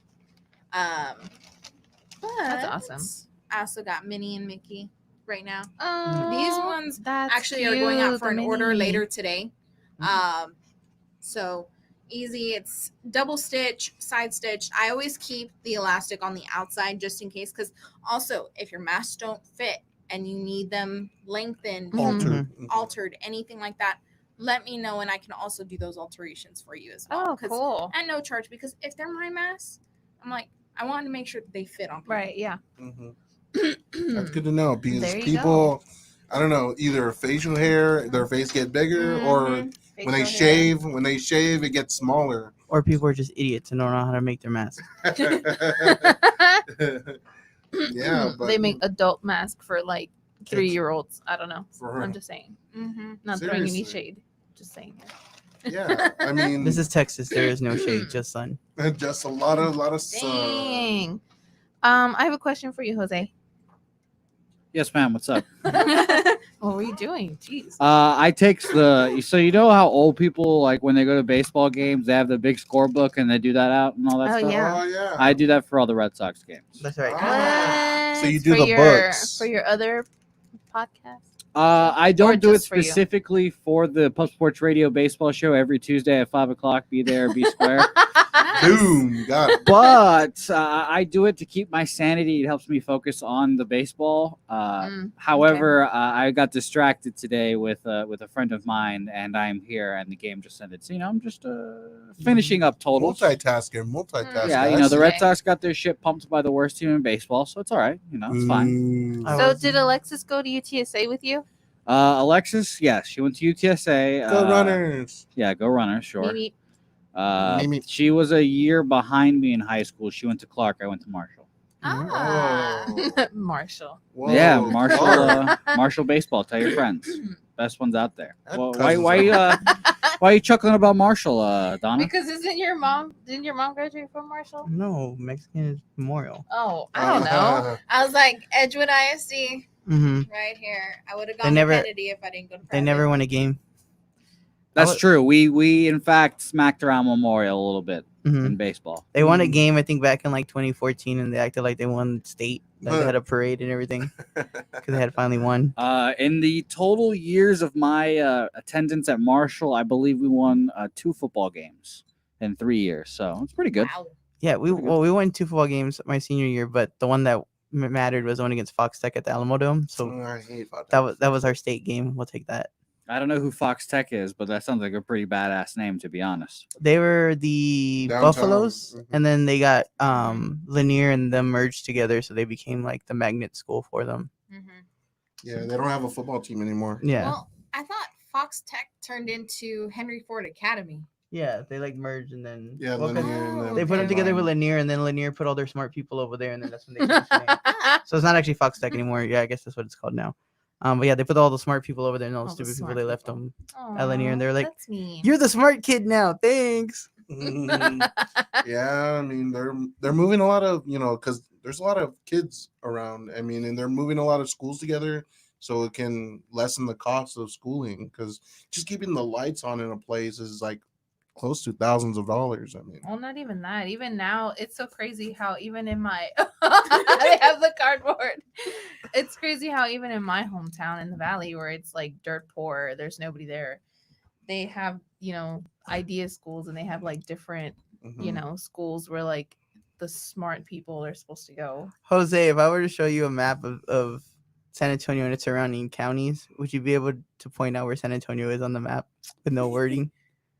That's But awesome. I also got Minnie and Mickey right now. Oh, These ones that's actually are going out cute, for the an order mini. later today. So easy. It's double stitch, side stitched. I always keep the elastic on the outside just in case, because also if your masks don't fit and you need them lengthened, Mhm. Altered. Mhm. altered, anything like that, let me know and I can also do those alterations for you as well. Oh, 'Cause- cool. At no charge, because if they're my masks, I'm like, I want to make sure that they fit on people. Right. Yeah. Mhm. That's good to know because There you people, I don't know, either facial hair, their face get bigger, or Mhm. when they shave, it gets smaller. Or people are just idiots and don't know how to make their mask. Yeah, but they make adult mask for like Kids. 3-year-olds. I don't know. for her. I'm just saying. Mhm. Not throwing any Seriously. shade. Just saying. Yeah, I mean, This is Texas. There is no shade, just sun. just a lot of sun. Dang. I have a question for you, Jose. Yes, ma'am. What's up? What were you doing? Jeez. I take the so you know how old people like when they go to baseball games they have the big scorebook and they do that out and all that Oh, stuff. yeah. Oh yeah. I do that for all the Red Sox games. That's right. Ah. So you What? do For the your- books. for your other podcast. I don't do it just for you? specifically for the Pub Sports Radio baseball show every Tuesday at 5:00. Be there, be square. Boom. Got it. But I do it to keep my sanity. It helps me focus on the baseball. However, I got distracted today with a friend of mine, and I'm here, and the game just ended. So I'm just finishing up totals. Multitasker. Yeah, the Red Okay. Sox got their shit pumped by the worst team in baseball, so it's all right. It's fine. I So was- did Alexis go to UTSA with you? Alexis, yes, she went to UTSA. Go Runners. Yeah, go Runners, sure. Maybe. Maybe- She was a year behind me in high school. She went to Clark. I went to Marshall. Ah. Oh. Marshall. Whoa. Yeah, Marshall. Clark. Marshall baseball. Tell your friends. Best ones out there. That Well, cousin's why are you chuckling about Marshall, Donna? Because didn't your mom graduate from Marshall? No, Mexican Memorial. Oh, I don't know. I was like, Edgewood ISD, Mm-hmm. right here. I would have They gone never- to Kennedy if I didn't go to They private. never won a game. That's was- true. We in fact smacked around Memorial a little bit Hmm in baseball. They won a Mm. game, I think, back in like 2014, and they acted like they won state. Like they had a parade and everything because they had finally won. In the total years of my attendance at Marshall, I believe we won 2 football games in 3 years. So it's pretty good. Wow. Yeah, we won 2 football games my senior year, but the one that mattered was the one against Fox Tech at the Alamo Dome. So I hate Fox. that was our state game. We'll take that. I don't know who Fox Tech is, but that sounds like a pretty badass name, to be honest. They were the Downtown, Buffaloes, mhm. and then they got Lanier and them merged together, so they became like the magnet school for them. Mm-hmm. Yeah, they don't have a football team anymore. Yeah, Well, I thought Fox Tech turned into Henry Ford Academy. yeah, they like merged and then Yeah, well, 'cause Lanier and them they put them Okay. together with combined. Lanier, and then Lanier put all their smart people over there, and then that's when they changed the name. So it's not actually Fox Tech anymore. Yeah, I guess that's what it's called now. But yeah, they put all the smart people over there, and all the All the stupid people smart they left people. them. Lanier, and they're like, that's mean. "You're the smart kid now, thanks." Yeah, I mean they're moving a lot of because there's a lot of kids around. I mean, and they're moving a lot of schools together so it can lessen the cost of schooling. Because just keeping the lights on in a place is like close to thousands of dollars. I mean, Well, not even that. Even now, it's so crazy how even in my they have the cardboard. It's crazy how even in my hometown in the valley where it's like dirt poor, there's nobody there. They have idea schools and they have like different mhm. schools where like the smart people are supposed to go. Jose, if I were to show you a map of San Antonio and its surrounding counties, would you be able to point out where San Antonio is on the map with no wording?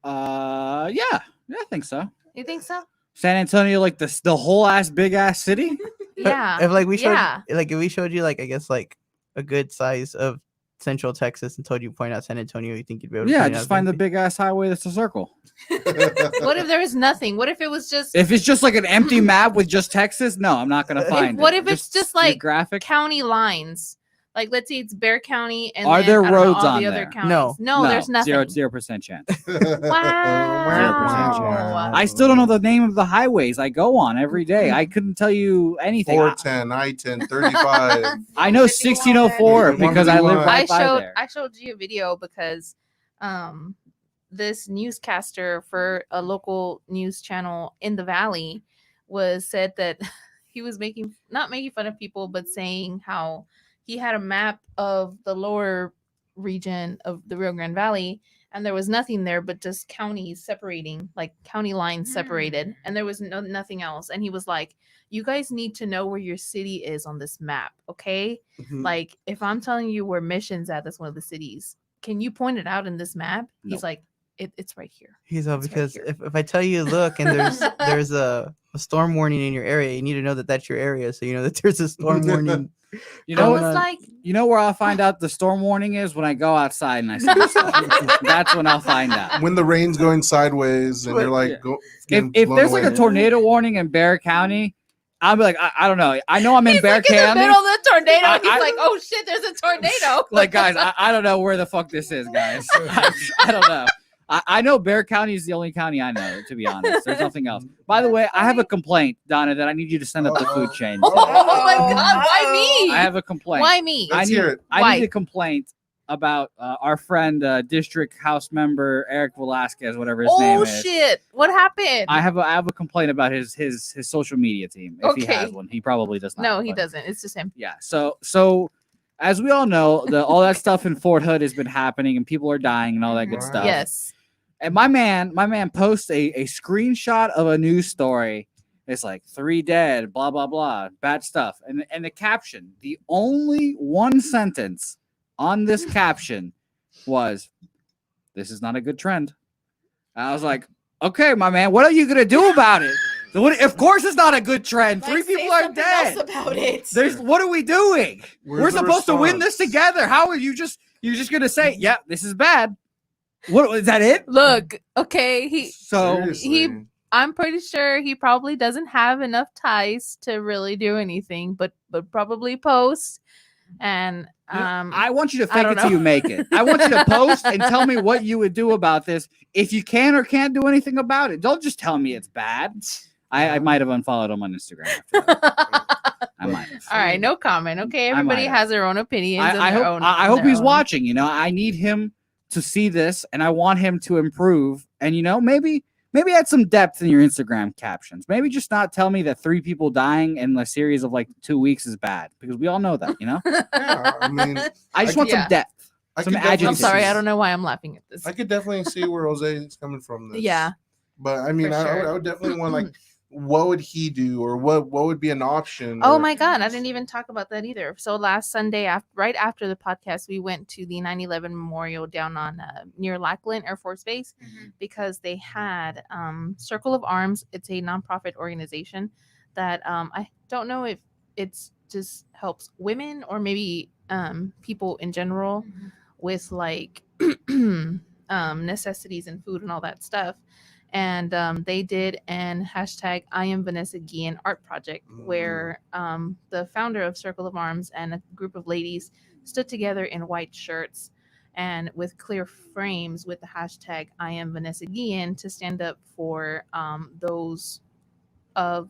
Yeah, I think so. You think so? San Antonio, like the whole ass big ass city. Yeah. If like we showed, yeah. like if we showed you like I guess like a good size of Central Texas and told you to point out San Antonio, you think you'd be able to? Yeah, point just out find the something? big ass highway that's a circle. What if there was nothing? What if it was just If it's just like an empty map with just Texas, no, I'm not gonna find it. what if it's just like graphic? county lines? Like let's say it's Bear County and Are then, there I don't know, roads all on the other there? counties. No. No, there's nothing. 0% chance. Wow. I still don't know the name of the highways I go on every day. I couldn't tell you anything. 410, I-10, 35. I know 1604 because I live 151. right by there. I showed you a video because this newscaster for a local news channel in the valley said that he was not making fun of people but saying how he had a map of the lower region of the Rio Grande Valley and there was nothing there but just counties separating, like county lines separated, and there was nothing else. And he was like, you guys need to know where your city is on this map, okay? Mhm. Like if I'm telling you where Mission's at, that's one of the cities. Can you point it out in this map? He's like, it's right here. He's all It's right because here. if I tell you look and there's a storm warning in your area, you need to know that that's your area, so you know that there's a storm warning. You I know, was what? like, you know where I'll find out the storm warning is when I go outside and I see the stuff. That's when I'll find out. When the rain's going sideways and But- you're like, Yeah. go. If, getting if blown there's like a away. tornado warning in Bear County, I'll be like, I don't know. I know I'm in he's Bear like in the County. middle of the tornado. I- He's I- like, oh shit, there's a tornado. Like, guys, I don't know where the fuck this is, guys. I don't know. I know Bear County is the only county I know, to be honest. There's nothing else. By the way, I have a complaint, Donna, that I need you to send up the food chain. Oh to. my God! Why me? I have a complaint. Why me? Let's hear it. I Why? need a complaint about our friend, District House Member Eric Velasquez, whatever his name Oh is. shit! What happened? I have a complaint about his social media team. If he Okay. has one, he probably does not. No, he but- doesn't. It's just him. Yeah. So as we all know, all that stuff in Fort Hood has been happening, and people are dying and all that good Right. stuff. Yes. And my man posts a screenshot of a news story. It's like 3 dead, blah blah blah, bad stuff. And the caption, the only one sentence on this caption was, "This is not a good trend." And I was like, "Okay, my man, what are you gonna do about it?" Of course, it's not a good trend. Like, 3 say people are something dead. else about it. What are we doing? Where's We're the supposed to win this response? together. How are you just gonna say, "Yeah, this is bad"? What is that? It? Look. Okay. So Seriously. I'm pretty sure he probably doesn't have enough ties to really do anything, but probably post. And I want you to I fake don't it till know. you make it. I want you to post and tell me what you would do about this if you can or can't do anything about it. Don't just tell me it's bad. I might have unfollowed him on Instagram. After that. I might have. all right, no comment. Okay, I everybody might have. has their own opinions. and I their hope own, I and hope their he's own- watching. You know, I need him to see this, and I want him to improve. And maybe add some depth in your Instagram captions. Maybe just not tell me that 3 people dying in a series of like 2 weeks is bad, because we all know that. Yeah, I mean, I just I want could- some depth. I Some could definitely I'm adjectives. sorry, see- I don't know why I'm laughing at this. I could definitely see where Jose is coming from. This. Yeah. But I mean, For sure. I would definitely want like, what would he do, or what would be an option? Oh or- my God, I didn't even talk about that either. So last Sunday, right after the podcast, we went to the 9/11 memorial down on near Lackland Air Force Base Mhm. because they had Circle of Arms. It's a nonprofit organization that I don't know if it's just helps women or maybe people in general Mhm. with like necessities and food and all that stuff. And they did an hashtag I am Vanessa Guillen art project where the founder of Circle of Arms and a group of ladies stood together in white shirts and with clear frames with the hashtag I am Vanessa Guillen to stand up for those of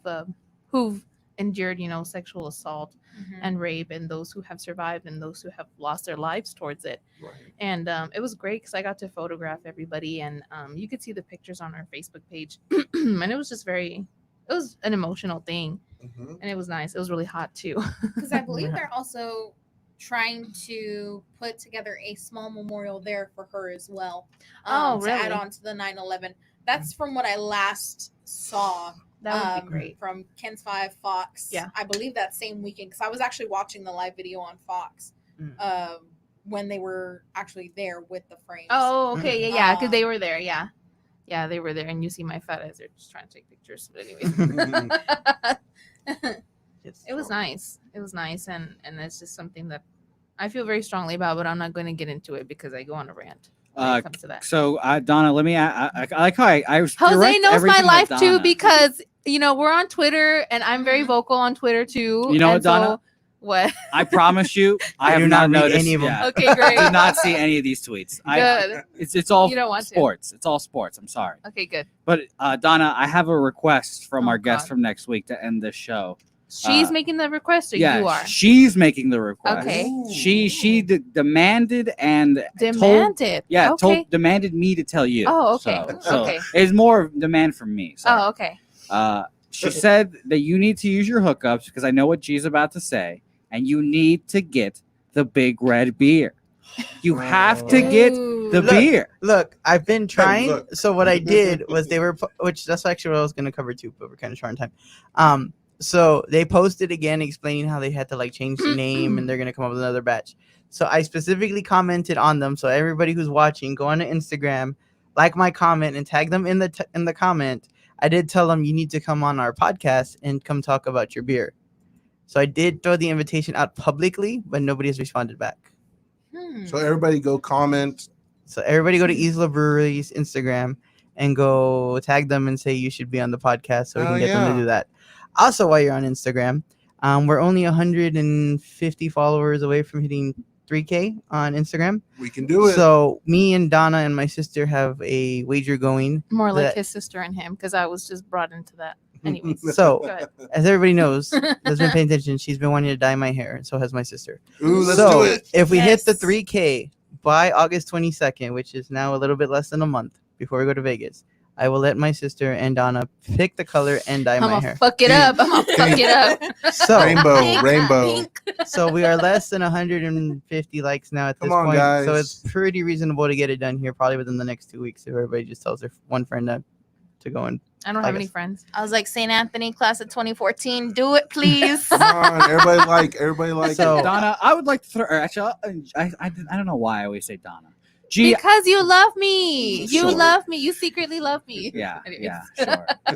who've endured, sexual assault Mhm. and rape, and those who have survived and those who have lost their lives towards it. Right. And it was great because I got to photograph everybody, and you could see the pictures on our Facebook page. And it was just it was an emotional thing, Mhm. and it was nice. It was really hot too. Because I believe they're also trying to put together a small memorial there for her as well. Oh, To add really? on to the 9/11. That's from what I last saw. That would be great. From Ken's 5 Fox. Yeah. I believe that same weekend because I was actually watching the live video on Fox Mm. when they were actually there with the frames. Oh, okay, yeah, because they Um, were there, yeah, they were there, and you see my fat ass. They're just trying to take pictures, but anyways. It was nice. It was nice, and it's just something that I feel very strongly about, but I'm not going to get into it because I go on a rant when it comes to that. So, Donna, let me. I like how I Jose direct knows my everything life at too Donna. because we're on Twitter, and I'm very Mhm. vocal on Twitter too. You know what, and Donna? What? I promise you, I I have do not not read noticed any of 'em. yeah. Okay, I great. did not see any of these tweets. Good. It's all You don't want to. sports. It's all sports. I'm sorry, Okay, good. but Donna, I have a request from Oh, our guest God. from next week to end this show. She's making the request, or Yeah, you are she's making the request. Okay. She demanded and told, demanded. yeah, Okay. demanded me to tell you. Oh, okay. So Okay. it's more of demand from me. Sorry. Oh, okay. She said that you need to use your hookups because I know what G's about to say, and you need to get the big red beer. You have to get the Look, beer. Look, I've been trying. look. So what I did was which that's actually what I was going to cover too, but we're kind of short on time. So they posted again explaining how they had to like change the name and they're going to come up with another batch. So I specifically commented on them. So everybody who's watching, go on to Instagram, like my comment and tag them in the comment. I did tell them you need to come on our podcast and come talk about your beer. So I did throw the invitation out publicly, but nobody has responded back. So everybody go comment. So everybody go to Isla Brewery's Instagram and go tag them and say you should be on the podcast so we Oh, can get them yeah. to do that. Also, while you're on Instagram, we're only 150 followers away from hitting 3K on Instagram. We can do it. So me and Donna and my sister have a wager going. More like that- his sister and him, because I was just brought into that. Anyways, So go ahead. as everybody knows, that's been paying attention. She's been wanting to dye my hair, and so has my sister. Ooh, let's so do it. if we hit the Yes. 3K by August 22nd, which is now a little bit less than a month before we go to Vegas, I will let my sister and Donna pick the color and dye I'm my gonna hair. fuck it up. I'm gonna fuck it up. So Rainbow, Pink, rainbow. pink. so we are less than 150 likes now at this Come on, point. So guys. it's pretty reasonable to get it done here, probably within the next 2 weeks. If everybody just tells their one friend to go and I don't I have any guess. friends. I was like, St. Anthony class of 2014, do it, please. Come on, everybody like So- it. Donna, I would like to throw. Or actually, I don't know why I always say Donna. G. Because you love me. You Sure. love me. You secretly love me. Yeah, Anyways. yeah,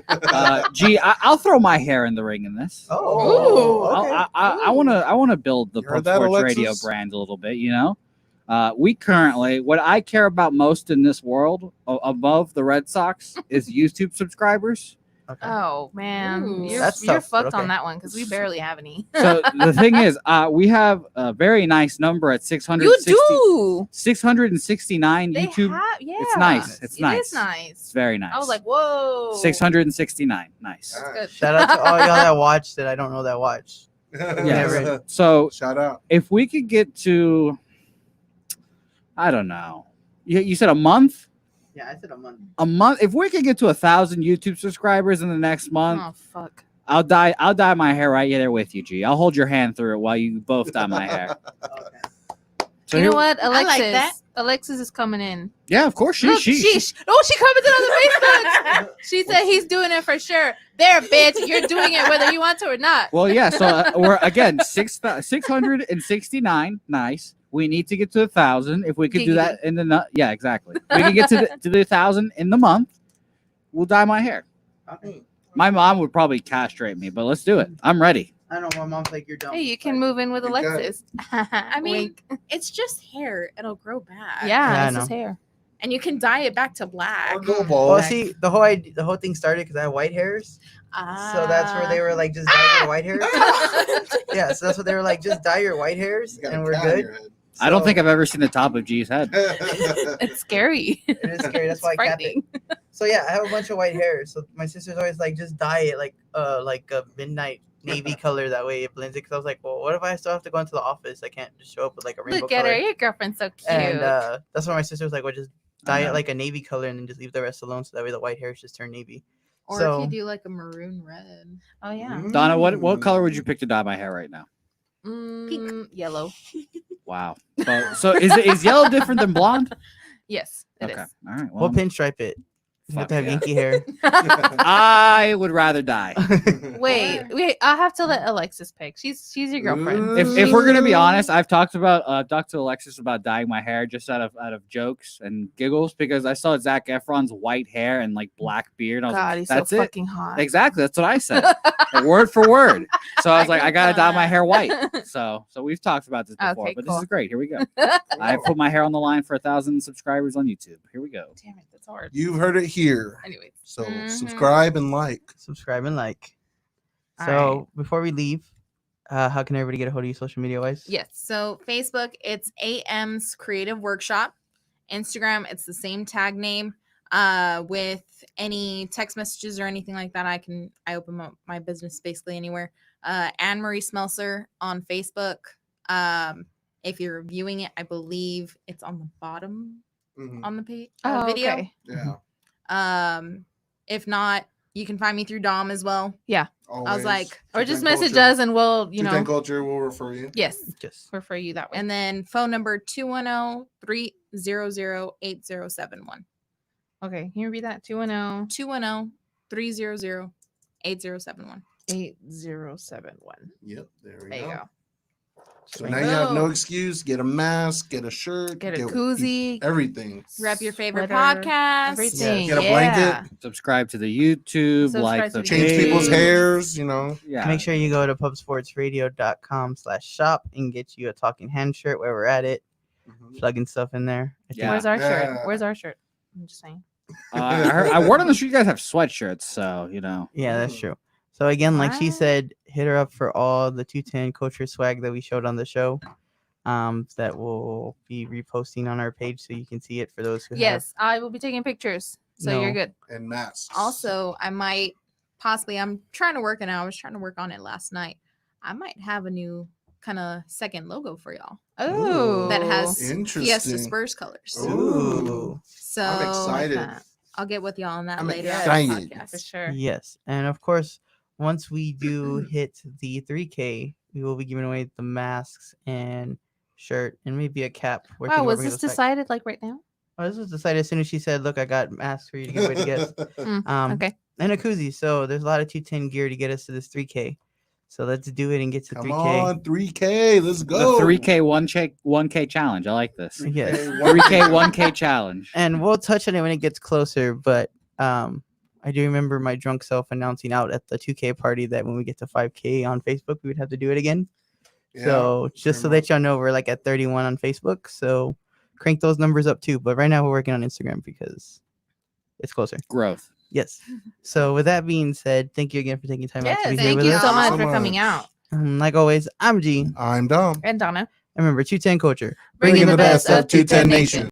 sure. G, I'll throw my hair in the ring in this. oh, I want to build the You heard Pub that, Sports Radio Alexis? brand a little bit. You know, we currently what I care about most in this world, above the Red Sox, is YouTube subscribers. okay. Oh man, Ooh. That's you're tough, but fucked on okay. that one because we barely have any. So the thing is, we have a very nice number at 660. You do. 669 They YouTube. have, yeah. It's nice. It's It nice. is It's nice. very nice. I was like, whoa. 669. Nice. All Good. Shout out to all y'all that watch that I don't know that watch. right. Never- So Shout out. if we could get to, I don't know, you said a month. Yeah, I said a month. A month. If we could get to 1,000 YouTube subscribers in the next month, Oh fuck. I'll dye my hair right there with you, G. I'll hold your hand through it while you both dye my hair. Okay. So You know here- what, I like Alexis? that. Alexis is coming in. Yeah, of course. She Look, she commented on the Facebook. She said he's doing it for sure. There, bitch. You're doing it whether you want to or not. Well, yeah. So we're again 669. Nice. We need to get to 1,000. If we could do that in the yeah, exactly. We can get to the 1,000 in the month. We'll dye my hair. Okay. My mom would probably castrate me, but let's do it. I'm ready. I know my mom's like, you're dumb. Hey, you can move in with You got it. Alexis. I mean, Wink. it's just hair. It'll grow back. Yeah, Yeah, I this is know. hair. And you can dye it back to black. Or go Well, bald. see, the whole thing started because I have white hairs, so that's where they were like, just dye your white hairs. Yeah, so that's what they were like, just dye your white hairs, You got a and we're cat in good. your head. I don't So- think I've ever seen the top of G's head. It's scary. It is scary. That's why I capped it. So yeah, I have a bunch of white hair. So my sister's always like, just dye it like a midnight navy color. That way it blends it. Because I was like, well, what if I still have to go into the office? I can't just show up with like a rainbow Look at color. her. Your girlfriend's so cute. And that's why my sister was like, well, just dye I it know. like a navy color and then just leave the rest alone. So that way the white hairs just turn navy. Or So- if you do like a maroon red. oh yeah. Donna, what color would you pick to dye my hair right now? Yellow. Wow. So is yellow different than blonde? Yes, it is. Okay. All right. We'll Well, pinstripe it. You have fuck to have yeah. Yankee hair. I would rather die. Wait, I have to let Alexis pick. She's your girlfriend. If we're gonna be honest, I've talked to Alexis about dyeing my hair just out of jokes and giggles because I saw Zac Efron's white hair and like black beard. I was God, like, he's that's so it. fucking hot. Exactly, that's what I said, word for word. So I was like, I gotta dye my hair white. Damn So we've talked about this before, Okay, but cool. this is great. Here we go. I put my hair on the line for 1,000 subscribers on YouTube. Here we go. it, that's hard. You've heard it here. Anyways. So Mhm. subscribe and like. Subscribe and like. All So right. before we leave, how can everybody get a hold of you social media wise? Yes. So Facebook, it's AM's Creative Workshop. Instagram, it's the same tag name. With any text messages or anything like that, I open up my business basically anywhere. Anne Marie Smelser on Facebook. If you're reviewing it, I believe it's on the bottom Mhm. on the page Oh, video. okay. Yeah. If not, you can find me through Dom as well. Always. like- Or just Two-Ten message Culture. us and we'll, you Two-Ten know. Culture will refer you. Yes. Just Refer you that way. And then phone number 210-300-8071. Okay. Can you read that? 210 210-300-8071. 8071. Yep. There we There you go. go. So now you have no Boom. excuse. Get a mask. Get a shirt. Get a koozie. Everything. Rep your favorite Sweater, podcast. Everything. Get a yeah. blanket. Subscribe to the YouTube, Subscribe like to the the Change people's page. hairs. You know. Yeah. make sure you go to pubsportsradio.com/shop and get you a talking hand shirt where we're at it, plugging stuff in there. I think Yeah. Where's our shirt? Yeah. Where's our shirt? I'm just saying. I word on the street, you guys have sweatshirts, so you know. Yeah, that's true. So again, like she What? said, hit her up for all the 210 culture swag that we showed on the show. that we'll be reposting on our page so you can see it for those who have. Yes, I will be taking pictures. So you're No. good. And masks. Also, I might possibly, I'm trying to work it out. I was trying to work on it last night. I might have a new kind of second logo for y'all Oh, that has Fiesta Interesting. Spurs colors. Ooh. So I'm excited. that. I'll get with y'all on that I'm later. excited. Yeah, for sure. Yes, and of course, once we do hit the 3K, we will be giving away the masks and shirt and maybe a cap. We're Wow, thinking about was bringing this those back. decided like right now? Oh, this was decided as soon as she said, "Look, I got masks for you to give away to guests." Okay. And a koozie. So there's a lot of 210 gear to get us to this 3K. So let's do it and get to Come 3K. on, 3K. Let's The go. 3K 1K challenge. I like this. Yes. 3K 1K challenge. And we'll touch on it when it gets closer. But I do remember my drunk self announcing out at the 2K party that when we get to 5K on Facebook, we would have to do it again. Yeah, So just so pretty that y'all know, we're like at 31 on Facebook. So crank those numbers up too. But right now we're working on Instagram because it's closer. Growth. Yes. So with that being said, thank you again for taking time out Yes, to be here thank with you us. so much So for coming much. out. Like always, I'm G. I'm Dom. And Donna. And remember, 210 culture. Bringing Bringing the best of 210 Nation.